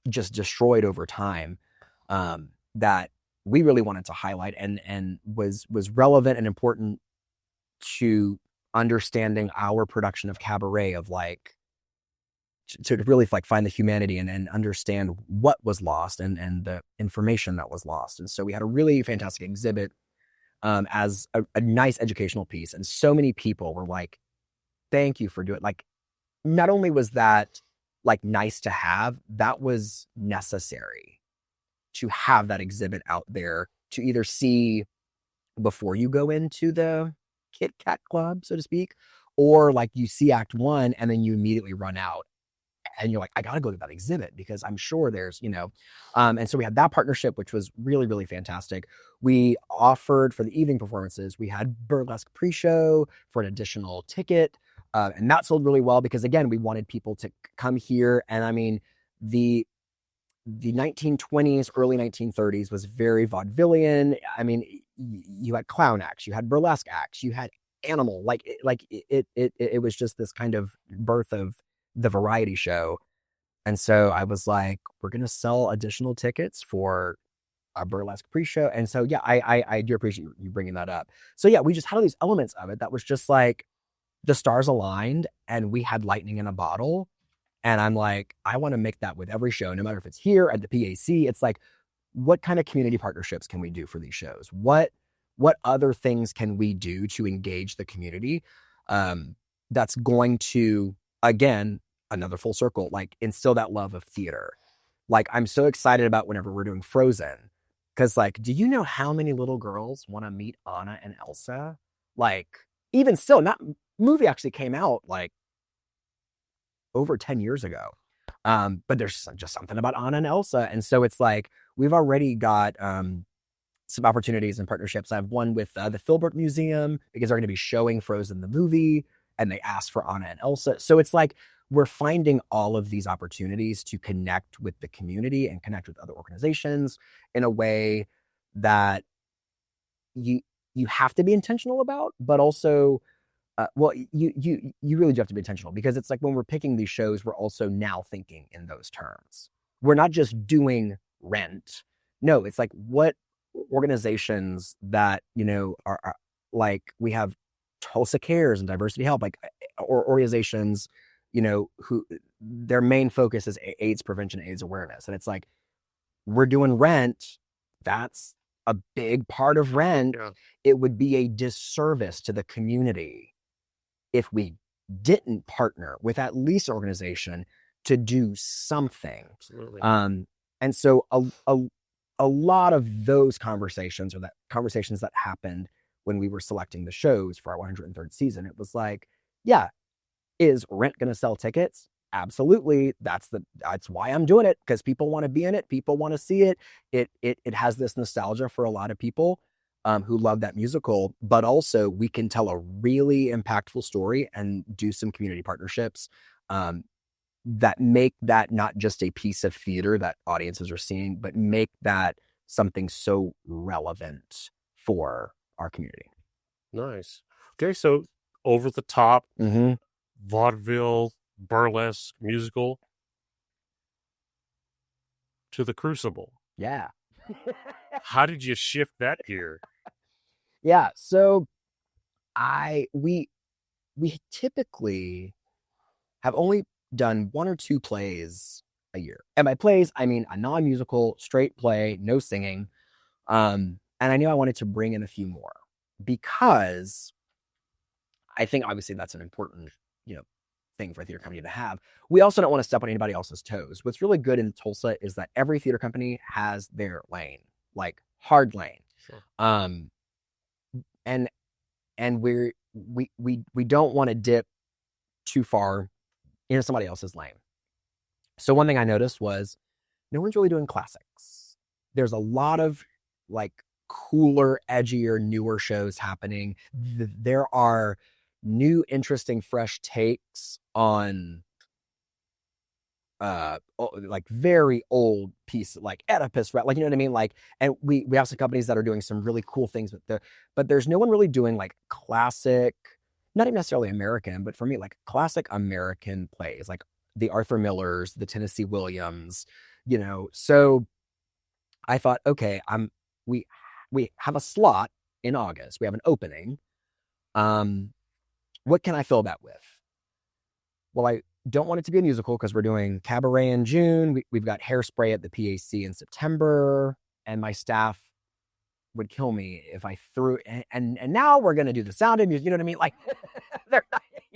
just destroyed over time, that we really wanted to highlight, and was relevant and important to understanding our production of Cabaret, of like to really like find the humanity and understand what was lost and the information that was lost. And so we had a really fantastic exhibit as a nice educational piece. And so many people were like, thank you for doing it. Like, not only was that like nice to have, that was necessary to have that exhibit out there to either see before you go into the Kit Kat Club, so to speak, or like you see Act 1 and then you immediately run out and you're like, I got to go to that exhibit because I'm sure there's, and so we had that partnership, which was really, really fantastic. We offered for the evening performances, we had burlesque pre-show for an additional ticket. And that sold really well because, again, we wanted people to come here. And I mean, the 1920s, early 1930s was very vaudevillian. I mean, you had clown acts, you had burlesque acts, you had animal, it was just this kind of birth of the variety show. And so I was like, we're going to sell additional tickets for a burlesque pre-show. And so, yeah, I do appreciate you bringing that up. So yeah, we just had all these elements of it that was just like the stars aligned and we had lightning in a bottle. And I'm like, I want to make that with every show, no matter if it's here at the PAC. It's like, what kind of community partnerships can we do for these shows? What other things can we do to engage the community? That's going to, again, another full circle, like instill that love of theater. Like, I'm so excited about whenever we're doing Frozen, because like, do you know how many little girls want to meet Anna and Elsa? Like, even still, that movie actually came out like over 10 years ago. But there's just something about Anna and Elsa. And so it's like, we've already got some opportunities and partnerships. I have one with the Filbert Museum because they're going to be showing Frozen the movie and they asked for Anna and Elsa. So it's like, we're finding all of these opportunities to connect with the community and connect with other organizations in a way that you have to be intentional about, but also, you really do have to be intentional, because it's like when we're picking these shows, we're also now thinking in those terms. We're not just doing Rent. No, it's like what organizations that, are like, we have Tulsa Cares and Diversity Help, like, or organizations, who their main focus is AIDS prevention, AIDS awareness. And it's like, we're doing Rent. That's a big part of Rent. Yeah. It would be a disservice to the community if we didn't partner with at least an organization to do something. Absolutely. And so a lot of those conversations, or that conversations that happened when we were selecting the shows for our 103rd season, it was like, yeah, is Rent going to sell tickets? Absolutely. That's why I'm doing it, because people want to be in it. People want to see it. It has this nostalgia for a lot of people. who love that musical, but also we can tell a really impactful story and do some community partnerships that make that not just a piece of theater that audiences are seeing, but make that something so relevant for our community. Nice. Okay, so over the top, Mm-hmm. vaudeville, burlesque, musical to the Crucible. Yeah. How did you shift that gear? Yeah. So we typically have only done 1 or 2 plays a year. And by plays, I mean a non-musical, straight play, no singing. And I knew I wanted to bring in a few more because I think obviously that's an important, thing for a theater company to have. We also don't want to step on anybody else's toes. What's really good in Tulsa is that every theater company has their lane, like hard lane. Sure. And we don't want to dip too far into somebody else's lane. So one thing I noticed was no one's really doing classics. There's a lot of like cooler, edgier, newer shows happening. There are new, interesting, fresh takes on like very old piece, like Oedipus, right? Like, you know what I mean? Like, and we have some companies that are doing some really cool things but there's no one really doing like classic, not even necessarily American, but for me, like classic American plays, like the Arthur Millers, the Tennessee Williams, So I thought, okay, we have a slot in August. We have an opening. What can I fill that with? Well, I don't want it to be a musical because we're doing Cabaret in June. We've got Hairspray at the PAC in September, and my staff would kill me if I threw. And now we're going to do the Sound of Music. You know what I mean? Like, they're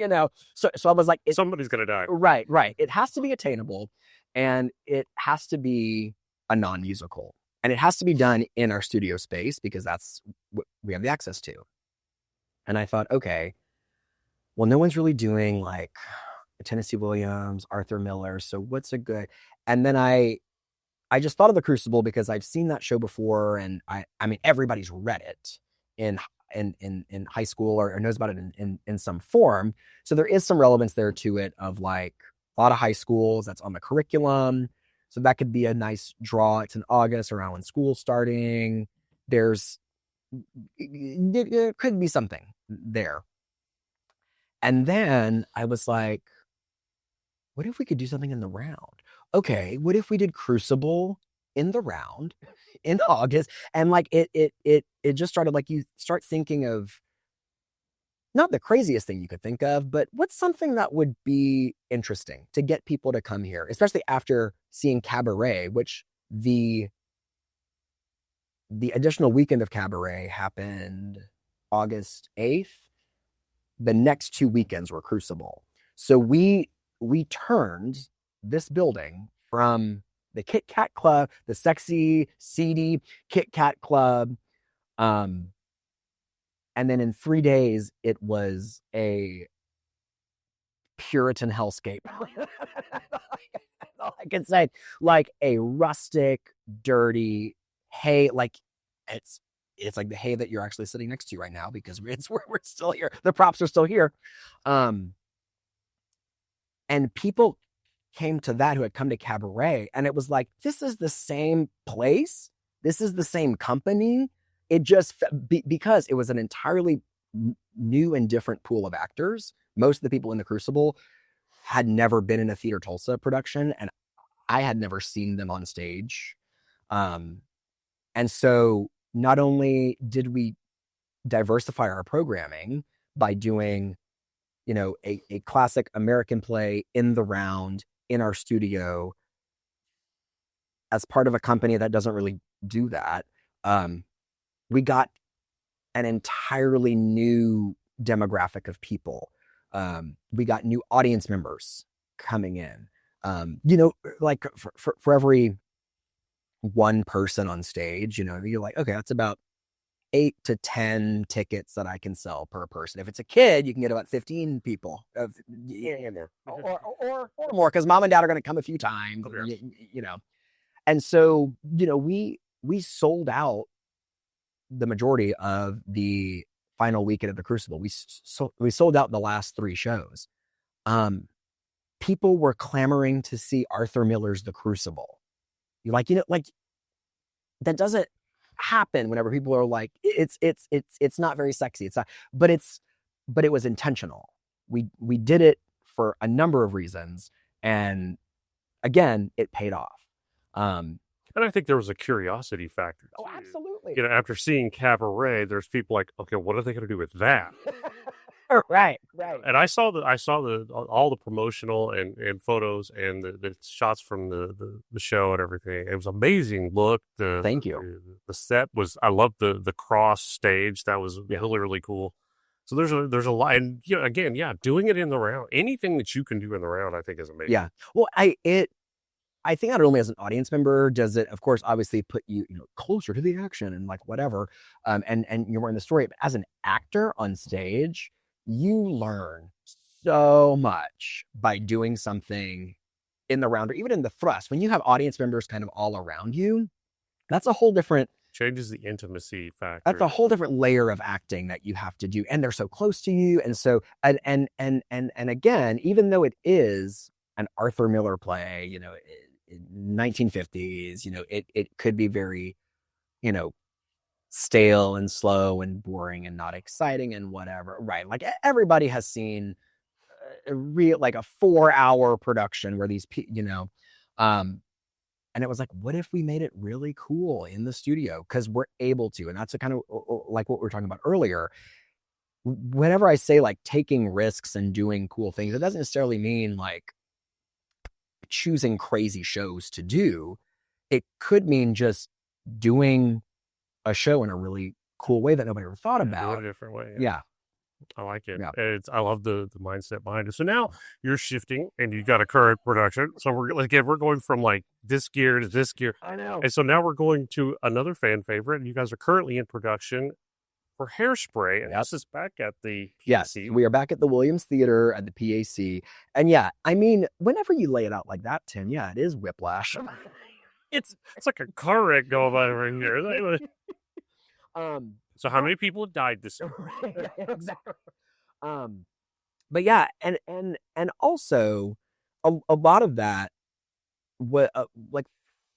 not, So I was like, somebody's going to die. Right. It has to be attainable, and it has to be a non-musical, and it has to be done in our studio space because that's what we have the access to. And I thought, okay, well, no one's really doing like Tennessee Williams, Arthur Miller. So what's a good? And then I just thought of the Crucible because I've seen that show before, and I mean everybody's read it in high school or knows about it in some form. So there is some relevance there to it of like a lot of high schools that's on the curriculum. So that could be a nice draw. It's in August around when school's starting. There could be something there. And then I was like, what if we could do something in the round? Okay, what if we did Crucible in the round in August? And like it just started, like you start thinking of not the craziest thing you could think of, but what's something that would be interesting to get people to come here, especially after seeing Cabaret, which the additional weekend of Cabaret happened August 8th. The next 2 weekends were Crucible. So we turned this building from the Kit Kat Club, the sexy, seedy Kit Kat Club. And then in 3 days, it was a Puritan hellscape. That's all I can say. Like a rustic, dirty hay, like it's like the hay that you're actually sitting next to right now because we're still here. The props are still here. And people came to that who had come to Cabaret, and it was like, this is the same place. This is the same company. It just, because it was an entirely new and different pool of actors. Most of the people in the Crucible had never been in a Theatre Tulsa production, and I had never seen them on stage. And so not only did we diversify our programming by doing, a classic American play in the round in our studio as part of a company that doesn't really do that, we got an entirely new demographic of people. We got new audience members coming in. Like for every one person on stage, you're like, okay, that's about 8 to 10 tickets that I can sell per person. If it's a kid, you can get about 15 people, or more, because mom and dad are going to come a few times, And so, we sold out the majority of the final weekend of the Crucible. We sold out the last 3 shows. People were clamoring to see Arthur Miller's The Crucible. Like that doesn't happen whenever people are like, it's not very sexy. It's not, but it was intentional. We did it for a number of reasons, and again, it paid off. And I think there was a curiosity factor too. Oh, absolutely. After seeing Cabaret, there's people like, okay, what are they going to do with that? Right. And I saw all the promotional and photos and the shots from the show and everything. It was amazing look. Thank you. The set was, I loved the cross stage. That was really cool. So there's a lot, and again, doing it in the round, anything that you can do in the round, I think is amazing. Yeah. Well, I think not only as an audience member does it, of course, obviously put you closer to the action and like whatever, and you're in the story. But as an actor on stage, you learn so much by doing something in the round or even in the thrust. When you have audience members kind of all around you, that's a whole different, changes the intimacy factor. that's a whole different layer of acting that you have to do. And they're so close to you. And so, and again, even though it is an Arthur Miller play, 1950s, it could be very, stale and slow and boring and not exciting and whatever. Right. Like everybody has seen a 4-hour production where these, and it was like, what if we made it really cool in the studio? Because we're able to. And that's a kind of like what we were talking about earlier. Whenever I say like taking risks and doing cool things, it doesn't necessarily mean like choosing crazy shows to do. It could mean just doing a show in a really cool way that nobody ever thought about. Do it a different way. Yeah. I like it. Yeah. I love the mindset behind it. So now you're shifting and you've got a current production. So we're going from like this gear to this gear. I know. And so now we're going to another fan favorite. You guys are currently in production for Hairspray. And this is back at the PAC. Yes, we are back at the Williams Theater at the PAC. And yeah, I mean, whenever you lay it out like that, Tim, yeah, it is whiplash. It's like a car wreck going on over here. So how many people have died this year? Exactly. But yeah, and also a lot of that, like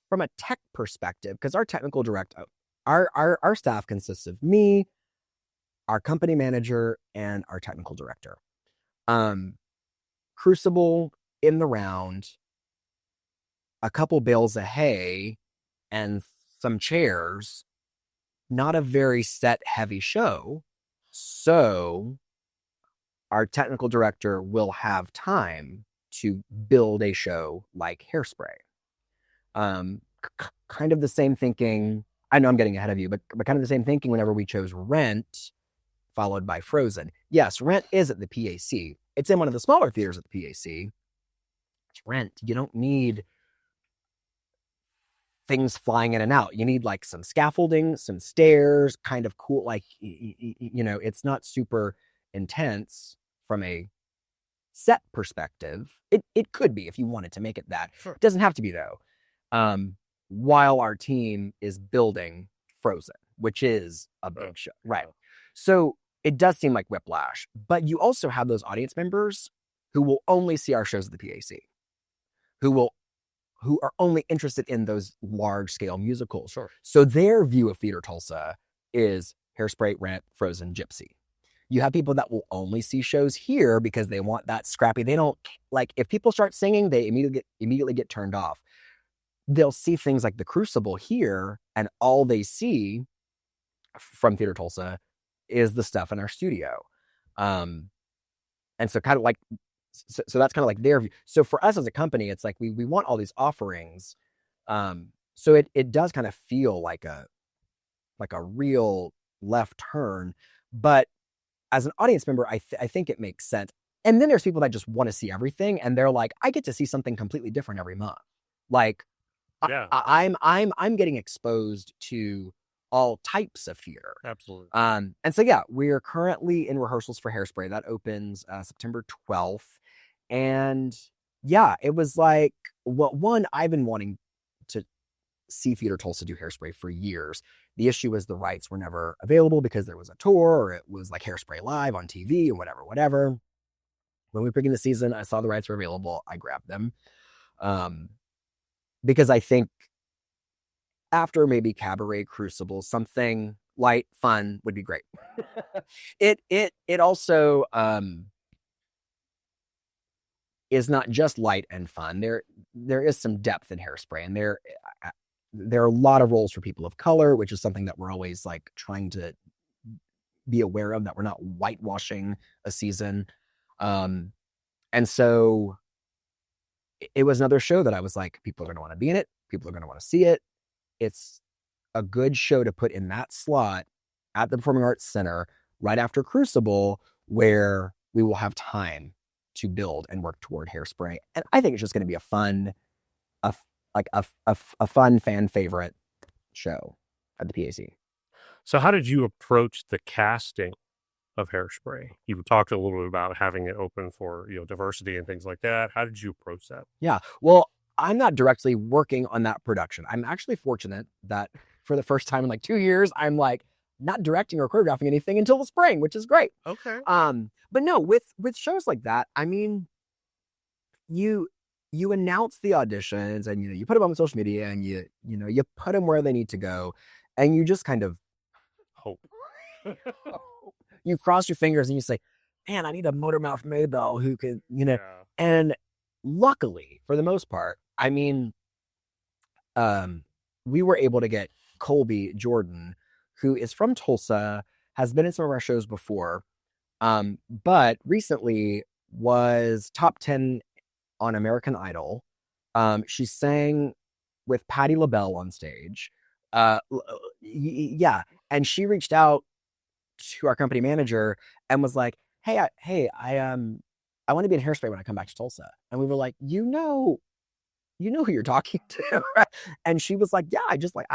from a tech perspective, because our technical director, our staff consists of me, our company manager, and our technical director. Crucible in the round, a couple bales of hay, and some chairs. Not a very set heavy show. So our technical director will have time to build a show like Hairspray. Kind of the same thinking. I know I'm getting ahead of you, but kind of the same thinking whenever we chose Rent, followed by Frozen. Yes, Rent is at the PAC. It's in one of the smaller theaters at the PAC. It's Rent. You don't need things flying in and out. You need like some scaffolding, some stairs, kind of cool. Like, it's not super intense from a set perspective. It could be if you wanted to make it that. Sure. It doesn't have to be though. While our team is building Frozen, which is a big show. Right. So it does seem like whiplash, but you also have those audience members who will only see our shows at the PAC, who are only interested in those large scale musicals. Sure. So their view of Theatre Tulsa is Hairspray, Rent, Frozen, Gypsy. You have people that will only see shows here because they want that scrappy. They don't like, if people start singing, they immediately get turned off. They'll see things like The Crucible here, and all they see from Theatre Tulsa is the stuff in our studio. And so kind of like, so that's kind of like their view. So for us as a company, it's like we want all these offerings. So it does kind of feel like a real left turn. But as an audience member, I think it makes sense. And then there's people that just want to see everything, and they're like, I get to see something completely different every month. Like, yeah. I'm getting exposed to all types of theater. Absolutely. And so yeah, we are currently in rehearsals for Hairspray. That opens September 12th. And yeah, it was like, I've been wanting to see Theatre Tulsa do Hairspray for years. The issue was the rights were never available because there was a tour or it was like Hairspray Live on TV and whatever. When we were picking the season, I saw the rights were available. I grabbed them. Because I think after maybe Cabaret, Crucible, something light, fun would be great. It also is not just light and fun. There is some depth in Hairspray, and there are a lot of roles for people of color, which is something that we're always like trying to be aware of, that we're not whitewashing a season. And so it was another show that I was like, people are going to want to be in it. People are going to want to see it. It's a good show to put in that slot at the Performing Arts Center right after Crucible, where we will have time to build and work toward Hairspray. And I think it's just going to be a fun fan favorite show at the PAC. So how did you approach the casting of Hairspray? You talked a little bit about having it open for, diversity and things like that. How did you approach that? Yeah, well, I'm not directly working on that production. I'm actually fortunate that for the first time in like 2 years, I'm like not directing or choreographing anything until the spring, which is great. Okay. But no, with shows like that, I mean, you announce the auditions and you put them on social media and you put them where they need to go, and you just kind of hope. You cross your fingers and you say, man, I need a motor mouth Maybell who could, Yeah. And luckily, for the most part, I mean, we were able to get Colby Jordan, who is from Tulsa, has been in some of our shows before, but recently was top 10 on American Idol. She sang with Patti LaBelle on stage. Yeah. And she reached out to our company manager and was like, hey, I want to be in Hairspray when I come back to Tulsa. And we were like, you know who you're talking to. And she was like, yeah, I just like,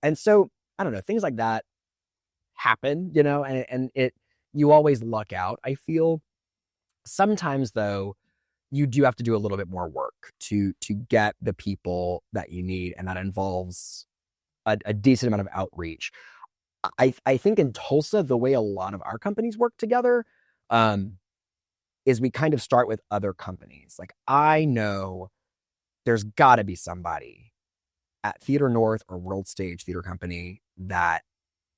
and so I don't know, things like that happen, and you always luck out. I feel sometimes though, you do have to do a little bit more work to get the people that you need. And that involves a decent amount of outreach. I think in Tulsa, the way a lot of our companies work together, is we kind of start with other companies. Like, I know there's got to be somebody at Theater North or World Stage Theater Company that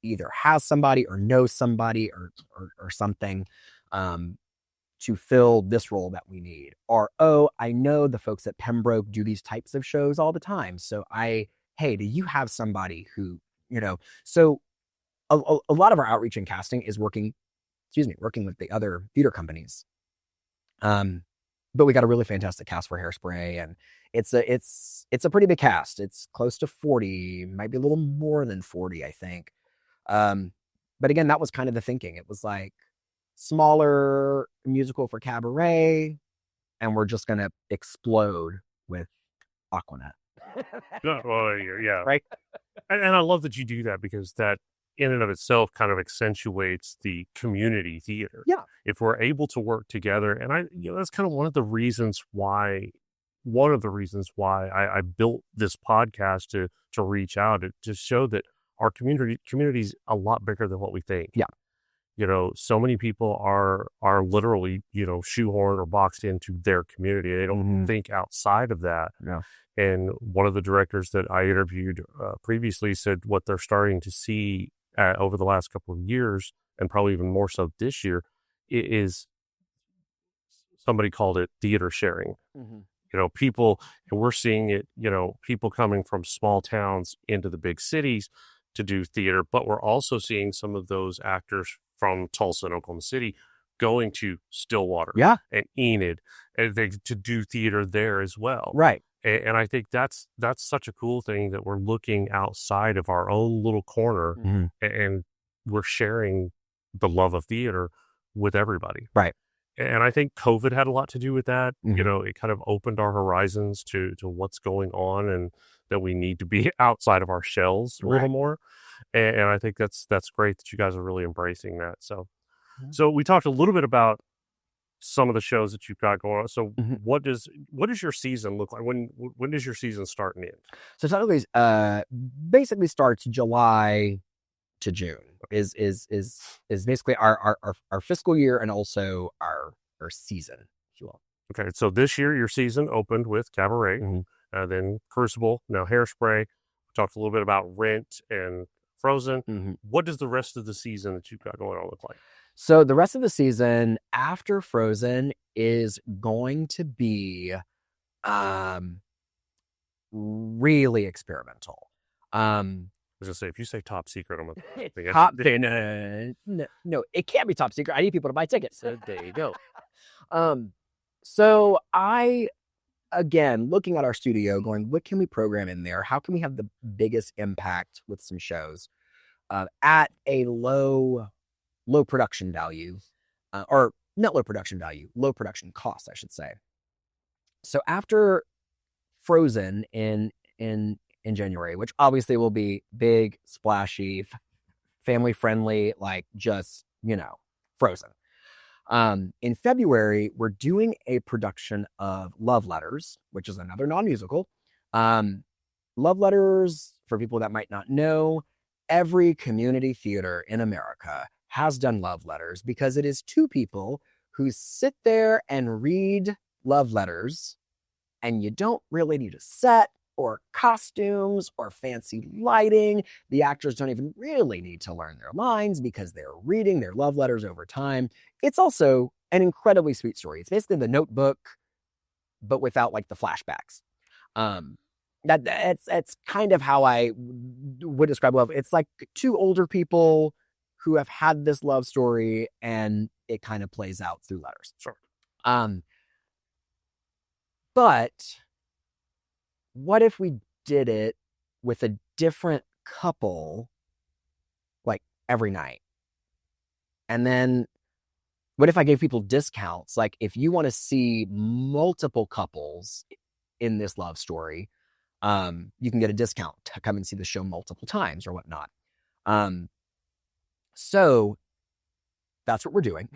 either has somebody or knows somebody or something to fill this role that we need. Or, oh, I know the folks at Pembroke do these types of shows all the time. So hey, do you have somebody who, so a lot of our outreach and casting is working with the other theater companies. But we got a really fantastic cast for Hairspray, and it's a pretty big cast. It's close to 40, might be a little more than 40, I think. But again, that was kind of the thinking. It was like smaller musical for Cabaret, and we're just going to explode with Aquanet. Yeah. Right. And I love that you do that, because that in and of itself kind of accentuates the community theater. Yeah. If we're able to work together, and that's kind of one of the reasons why I built this podcast to reach out, to show that our community is a lot bigger than what we think. Yeah. So many people are literally, shoehorned or boxed into their community. They don't think outside of that. Yeah. And one of the directors that I interviewed previously said what they're starting to see over the last couple of years, and probably even more so this year, is somebody called it theater sharing. Mm-hmm. People, and we're seeing it, people coming from small towns into the big cities to do theater, but we're also seeing some of those actors from Tulsa and Oklahoma City going to Stillwater and Enid and to do theater there as well. Right. And I think that's such a cool thing, that we're looking outside of our own little corner, and we're sharing the love of theater with everybody. Right. And I think COVID had a lot to do with that. It kind of opened our horizons to what's going on, and that we need to be outside of our shells a little more. And I think that's great that you guys are really embracing that. So we talked a little bit about some of the shows that you've got going on. So Mhm. what does your season look like? When does your season start and end? So technically, basically starts July to June is basically our fiscal year and also our season, if you will. Okay, so this year your season opened with Cabaret, Mhm. then Crucible, now Hairspray. We talked a little bit about Rent and Frozen. Mhm. What does the rest of the season that you've got going on look like? So the rest of the season after Frozen is going to be really experimental. I was gonna say, if you say top secret, I'm gonna think Top no, it can't be top secret. I need people to buy tickets. So there you go. So I, again, looking at our studio, going, what can we program in there? How can we have the biggest impact with some shows at a low production value, or not low production value, low production cost, I should say. So after Frozen in January, which obviously will be big, splashy, family friendly, like just, Frozen. In February, we're doing a production of Love Letters, which is another non-musical. Love Letters, for people that might not know, every community theater in America has done love letters because it is two people who sit there and read love letters, and you don't really need a set or costumes or fancy lighting. The actors don't even really need to learn their lines because they're reading their love letters over time. It's also an incredibly sweet story. It's basically The Notebook, but without like the flashbacks. That's kind of how I would describe love. It's like two older people who have had this love story, and it kind of plays out through letters. Sure. But what if we did it with a different couple, like every night? And then what if I gave people discounts? Like if you want to see multiple couples in this love story, you can get a discount to come and see the show multiple times or whatnot. So that's what we're doing.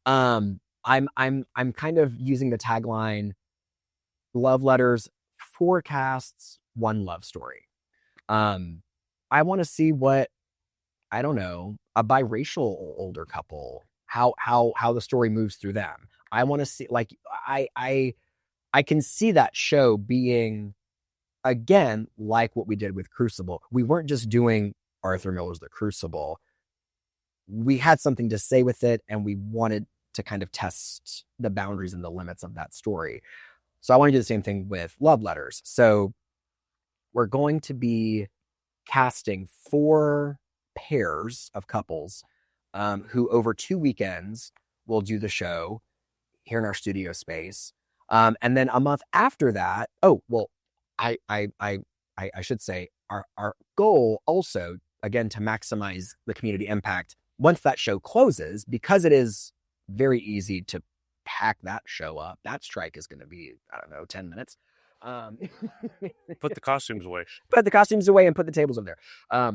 I'm kind of using the tagline, Love Letters, forecasts, one love story. I want to see what, I don't know, a biracial older couple, how the story moves through them. I want to see, like, I can see that show being, again, like what we did with Crucible. We weren't just doing Arthur Miller's The Crucible. We had something to say with it, and we wanted to kind of test the boundaries and the limits of that story. So I want to do the same thing with Love Letters. So we're going to be casting 4 pairs of couples who over 2 weekends will do the show here in our studio space. And then a month after that, I should say our goal also, again, to maximize the community impact, once that show closes, because it is very easy to pack that show up. That strike is going to be, 10 minutes. Put the costumes away. Put the costumes away and put the tables over there.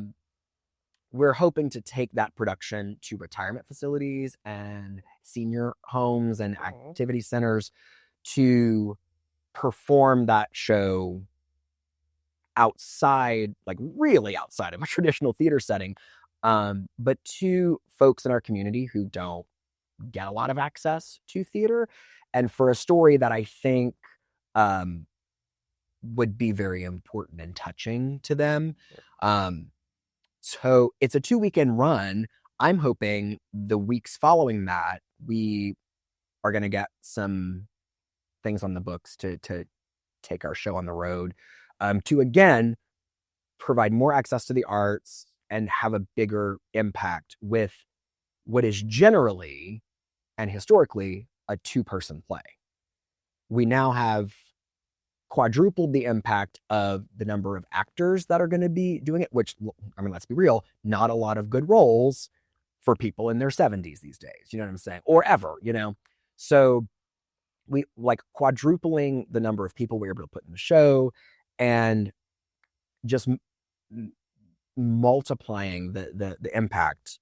We're hoping to take that production to retirement facilities and senior homes and activity centers to perform that show outside, like really outside of a traditional theater setting, but to folks in our community who don't get a lot of access to theater, and for a story that I think would be very important and touching to them. So it's a 2-weekend run. I'm hoping the weeks following that, we are going to get some things on the books to take our show on the road, to again provide more access to the arts and have a bigger impact with what is generally and historically a 2-person play. We now have quadrupled the impact of the number of actors that are going to be doing it, which, I mean, let's be real, not a lot of good roles for people in their 70s these days. You know what I'm saying? Or ever, So we like quadrupling the number of people we're able to put in the show, and just multiplying the impact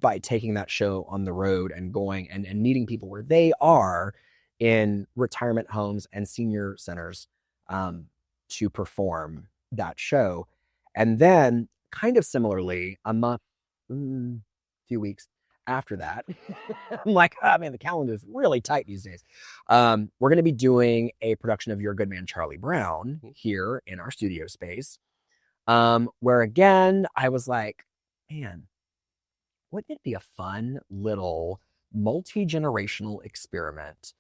by taking that show on the road and going and meeting people where they are in retirement homes and senior centers to perform that show. And then kind of similarly, a month, few weeks after that, I'm like, oh man, the calendar is really tight these days. We're going to be doing a production of Your Good Man, Charlie Brown here in our studio space. Where again, I was like, man, wouldn't it be a fun little multi-generational experiment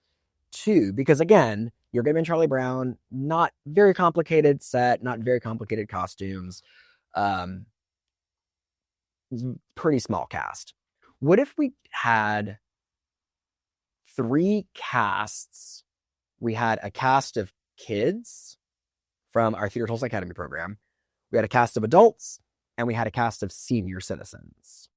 too? Because again, Your Good Man, Charlie Brown, not very complicated set, not very complicated costumes, pretty small cast. What if we had 3 casts? We had a cast of kids from our Theatre Tulsa Academy program. We had a cast of adults, and we had a cast of senior citizens.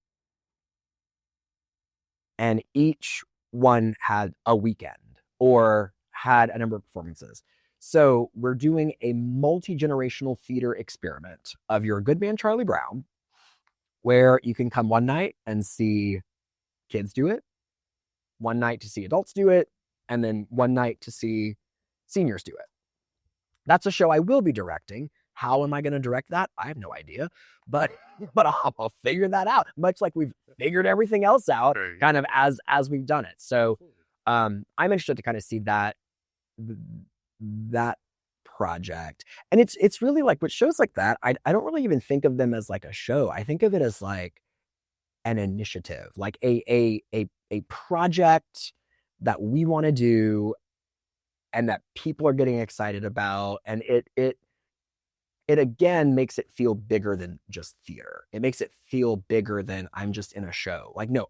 And each one had a weekend or had a number of performances. So we're doing a multi-generational theater experiment of Your Good Man, Charlie Brown, where you can come one night and see kids do it, one night to see adults do it, and then one night to see seniors do it. That's a show I will be directing. How am I going to direct that? I have no idea, but I'll figure that out, much like we've figured everything else out kind of as we've done it. So I'm interested to kind of see that project. And it's really like with shows like that, I don't really even think of them as like a show. I think of it as like an initiative, like a project that we want to do and that people are getting excited about. And it again makes it feel bigger than just theater. It makes it feel bigger than I'm just in a show. Like, no,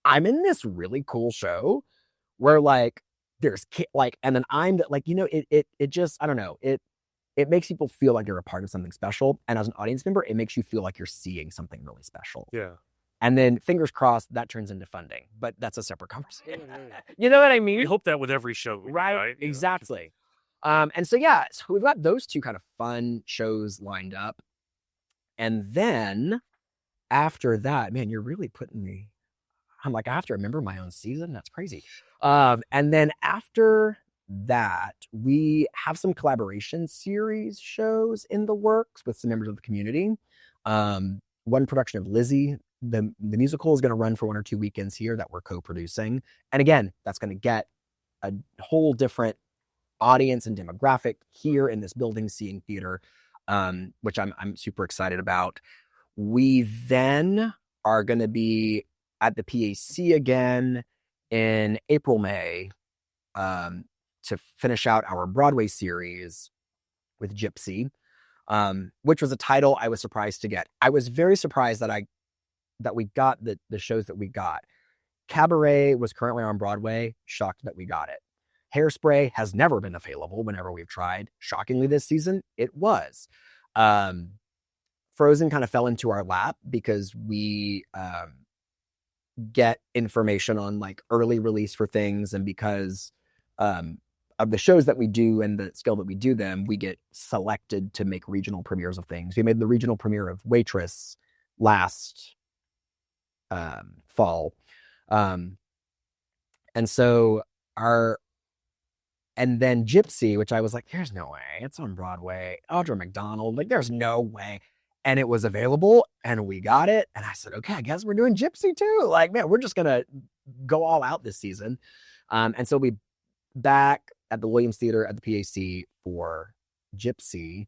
I'm in this really cool show where like there's like, and then I'm like, you know, it just, I don't know, it makes people feel like you're a part of something special. And as an audience member, it makes you feel like you're seeing something really special. Yeah. And then fingers crossed that turns into funding, but that's a separate conversation. You know what I mean? We hope that with every show. Right? Exactly. And so, yeah, so we've got those 2 kind of fun shows lined up. And then after that, man, you're really putting me, I'm like, I have to remember my own season. That's crazy. And then after that, we have some collaboration series shows in the works with some members of the community. One production of Lizzie, the musical, is going to run for 1 or 2 weekends here that we're co-producing. And again, that's going to get a whole different audience and demographic here in this building seeing theater, which I'm super excited about. We then are going to be at the PAC again in April, May, to finish out our Broadway series with Gypsy, which was a title I was surprised to get. I was very surprised that we got the shows that we got. Cabaret was currently on Broadway. Shocked that we got it. Hairspray has never been available whenever we've tried. Shockingly, this season, it was. Frozen kind of fell into our lap because we get information on like early release for things, and because of the shows that we do and the skill that we do them, we get selected to make regional premieres of things. We made the regional premiere of Waitress last fall. And so and then Gypsy, which I was like, there's no way. It's on Broadway. Audra McDonald, like there's no way. And it was available and we got it. And I said, okay, I guess we're doing Gypsy too. Like, man, we're just going to go all out this season. And so we'll be back at the Williams Theater at the PAC for Gypsy,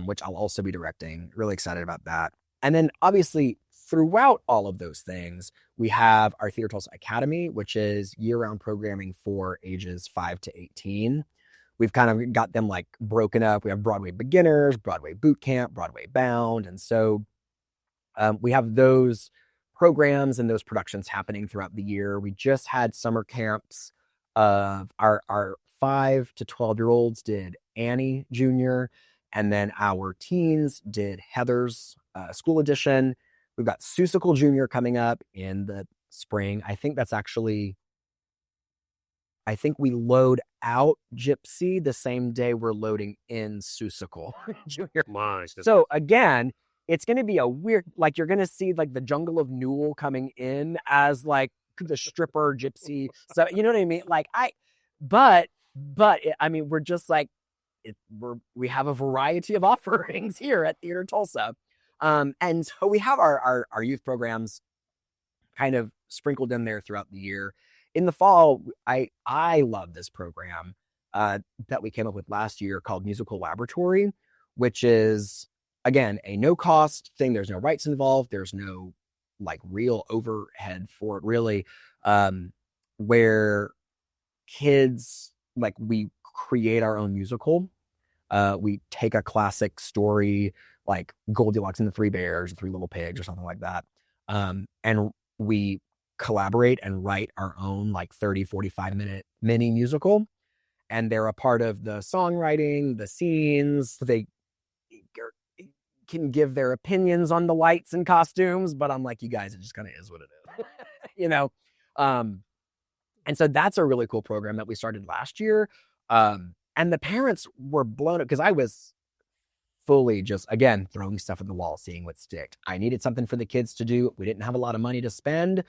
which I'll also be directing. Really excited about that. And then obviously throughout all of those things, we have our Theatre Tulsa Academy, which is year-round programming for ages 5 to 18. We've kind of got them like broken up. We have Broadway Beginners, Broadway Boot Camp, Broadway Bound. And so we have those programs and those productions happening throughout the year. We just had summer camps of our 5 to 12-year-olds did Annie Jr., and then our teens did Heather's School Edition. We've got Seussical Jr. coming up in the spring. I think we load out Gypsy the same day we're loading in Seussical Jr. My. So again, it's going to be a weird, like, you're going to see like the Jungle of Newell coming in as like the stripper gypsy. So, you know what I mean? Like, but I mean, we're just like, we have a variety of offerings here at Theatre Tulsa. And so we have our youth programs kind of sprinkled in there throughout the year. In the fall, I love this program that we came up with last year called Musical Laboratory, which is, again, a no-cost thing. There's no rights involved. There's no like real overhead for it, really, where kids, like, we create our own musical. We take a classic story like Goldilocks and the Three Bears, Three Little Pigs, or something like that, and we collaborate and write our own like 30, 45-minute mini musical. And they're a part of the songwriting, the scenes. They can give their opinions on the lights and costumes, but I'm like, you guys, it just kind of is what it is, you know? And so that's a really cool program that we started last year. And the parents were blown up because I was fully just, again, throwing stuff at the wall, seeing what sticked. I needed something for the kids to do. We didn't have a lot of money to spend.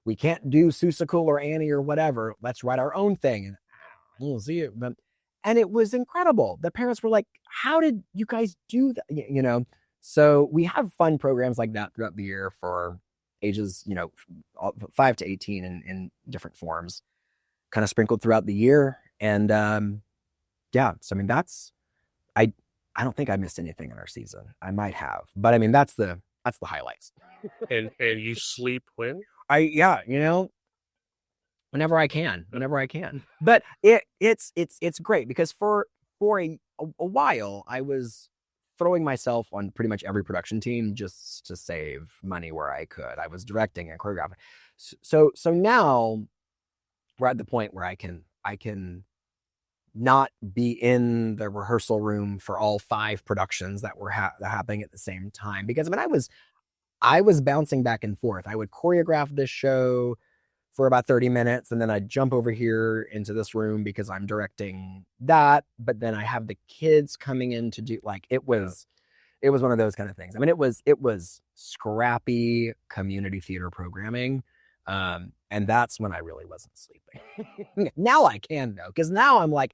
We can't do Seussical or Annie or whatever. Let's write our own thing. And we'll see it. And it was incredible. The parents were like, how did you guys do that? You know? So we have fun programs like that throughout the year for ages, 5 to 18 in different forms, kind of sprinkled throughout the year. And yeah, so I mean, I don't think I missed anything in our season. I might have, but I mean, that's the highlights. And you sleep when? Whenever I can. But it's great because for a while I was throwing myself on pretty much every production team just to save money where I could. I was directing and choreographing. So now we're at the point where I can not be in the rehearsal room for all 5 productions that were happening at the same time. Because I mean, I was bouncing back and forth. I would choreograph this show for about 30 minutes, and then I'd jump over here into this room because I'm directing that. But then I have the kids coming in to do, like, it was one of those kind of things. I mean, it was scrappy community theater programming. And that's when I really wasn't sleeping. Now I can, though, because now I'm like,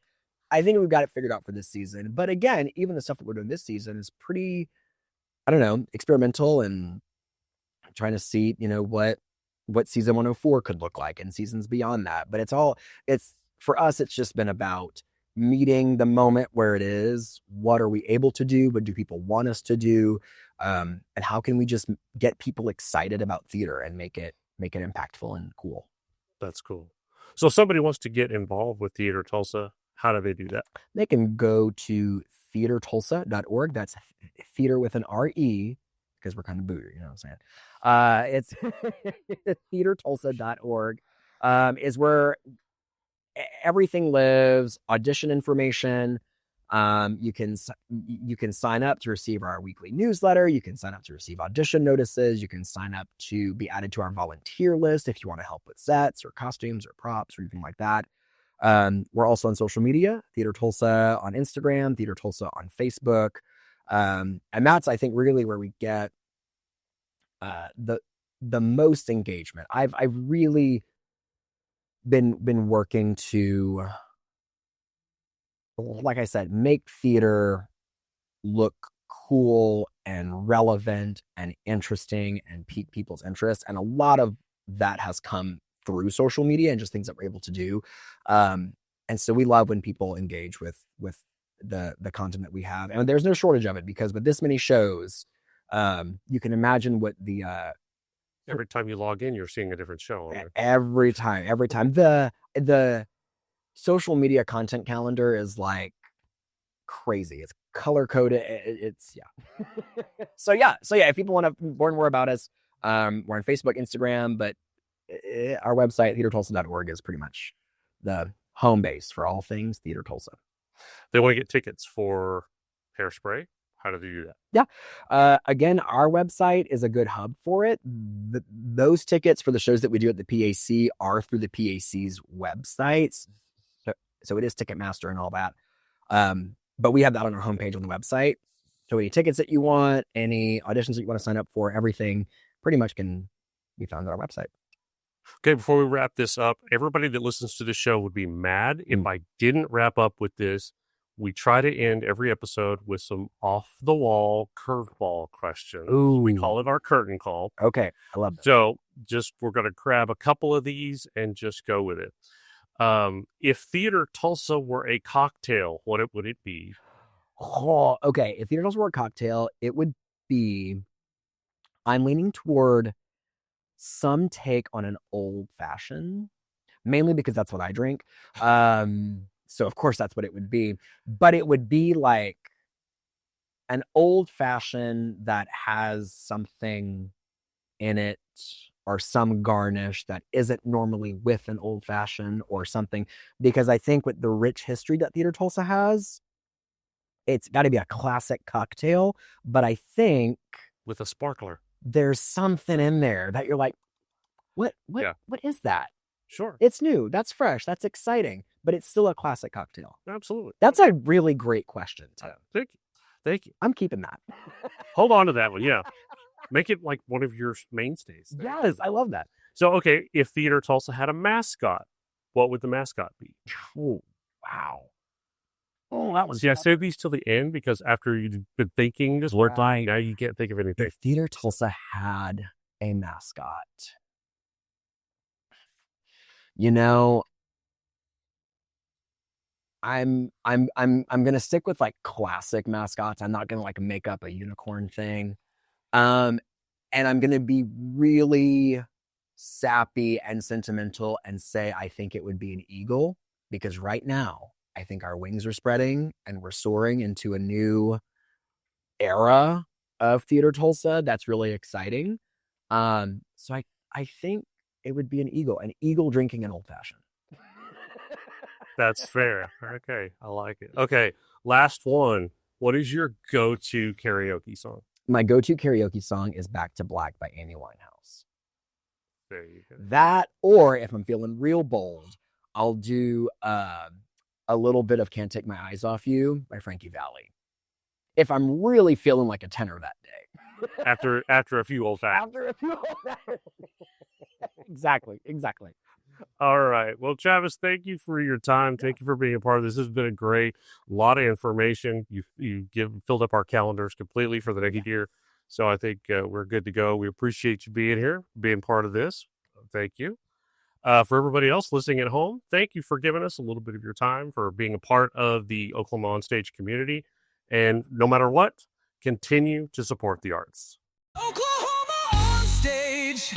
I think we've got it figured out for this season. But again, even the stuff that we're doing this season is pretty, I don't know, experimental, and trying to see, what season 104 could look like and seasons beyond that. But it's for us, it's just been about meeting the moment where it is. What are we able to do? What do people want us to do? And how can we just get people excited about theater and make it impactful and cool? That's cool. So if somebody wants to get involved with Theatre Tulsa, how do they do that? They can go to theatretulsa.org. That's theater with an R-E, because we're kind of booter, you know what I'm saying? It's theatretulsa.org is where everything lives. Audition information. You can sign up to receive our weekly newsletter. You can sign up to receive audition notices. You can sign up to be added to our volunteer list if you want to help with sets or costumes or props or anything like that. We're also on social media, Theatre Tulsa on Instagram, Theatre Tulsa on Facebook. And that's, I think, really where we get the most engagement. I've really been working to, like I said, make theater look cool and relevant and interesting and pique people's interest. And a lot of that has come through social media and just things that we're able to do. And so we love when people engage with the content that we have. And there's no shortage of it, because with this many shows, you can imagine what the every time you log in, you're seeing a different show. Every time the social media content calendar is like crazy. It's color coded. It's yeah. So yeah. If people want to learn more about us, we're on Facebook, Instagram, but our website, theatretulsa.org, is pretty much the home base for all things Theatre Tulsa. They want to get tickets for Hairspray. How do they do that? Yeah. Again, our website is a good hub for it. Those tickets for the shows that we do at the PAC are through the PAC's websites. So it is Ticketmaster and all that. But we have that on our homepage on the website. So any tickets that you want, any auditions that you want to sign up for, everything pretty much can be found on our website. Okay, before we wrap this up, everybody that listens to the show would be mad if I didn't wrap up with this. We try to end every episode with some off-the-wall curveball questions. Ooh. We call it our curtain call. Okay, I love that. So we're going to grab a couple of these and just go with it. If Theatre Tulsa were a cocktail, what would it be? Oh, okay. If Theatre Tulsa were a cocktail, it would be, I'm leaning toward some take on an old fashioned, mainly because that's what I drink. So of course that's what it would be, but it would be like an old fashioned that has something in it or some garnish that isn't normally with an old fashioned or something, because I think with the rich history that Theatre Tulsa has, it's got to be a classic cocktail, but I think With a sparkler. there's something in there that you're like, what is that? Sure. It's new. That's fresh. That's exciting, but it's still a classic cocktail. Absolutely. That's a really great question, Tim. Thank you. I'm keeping that. Hold on to that one. Yeah. Make it like one of your mainstays. Yes, I love that. So, okay, if Theatre Tulsa had a mascot, what would the mascot be? Oh, wow. Oh, that was See, I saved these till the end because after you've been thinking this word line, now you can't think of anything. If Theatre Tulsa had a mascot, you know, I'm gonna stick with like classic mascots. I'm not gonna like make up a unicorn thing. And I'm gonna be really sappy and sentimental and say I think it would be an eagle, because right now I think our wings are spreading and we're soaring into a new era of Theatre Tulsa that's really exciting. So I think it would be an eagle drinking an old fashioned. That's fair. Okay, I like it. Okay, last one. What is your go-to karaoke song? My go-to karaoke song is Back to Black by Amy Winehouse. There you go. That, or if I'm feeling real bold, I'll do a little bit of Can't Take My Eyes Off You by Frankie Valli. If I'm really feeling like a tenor that day. After a few old fashioned. Exactly. All right. Well, Travis, thank you for your time. Thank you for being a part of this. This has been a lot of information. You filled up our calendars completely for the next year. So I think we're good to go. We appreciate you being here, being part of this. Thank you. For everybody else listening at home, thank you for giving us a little bit of your time, for being a part of the Oklahoma On Stage community. And no matter what, continue to support the arts. Oklahoma On Stage.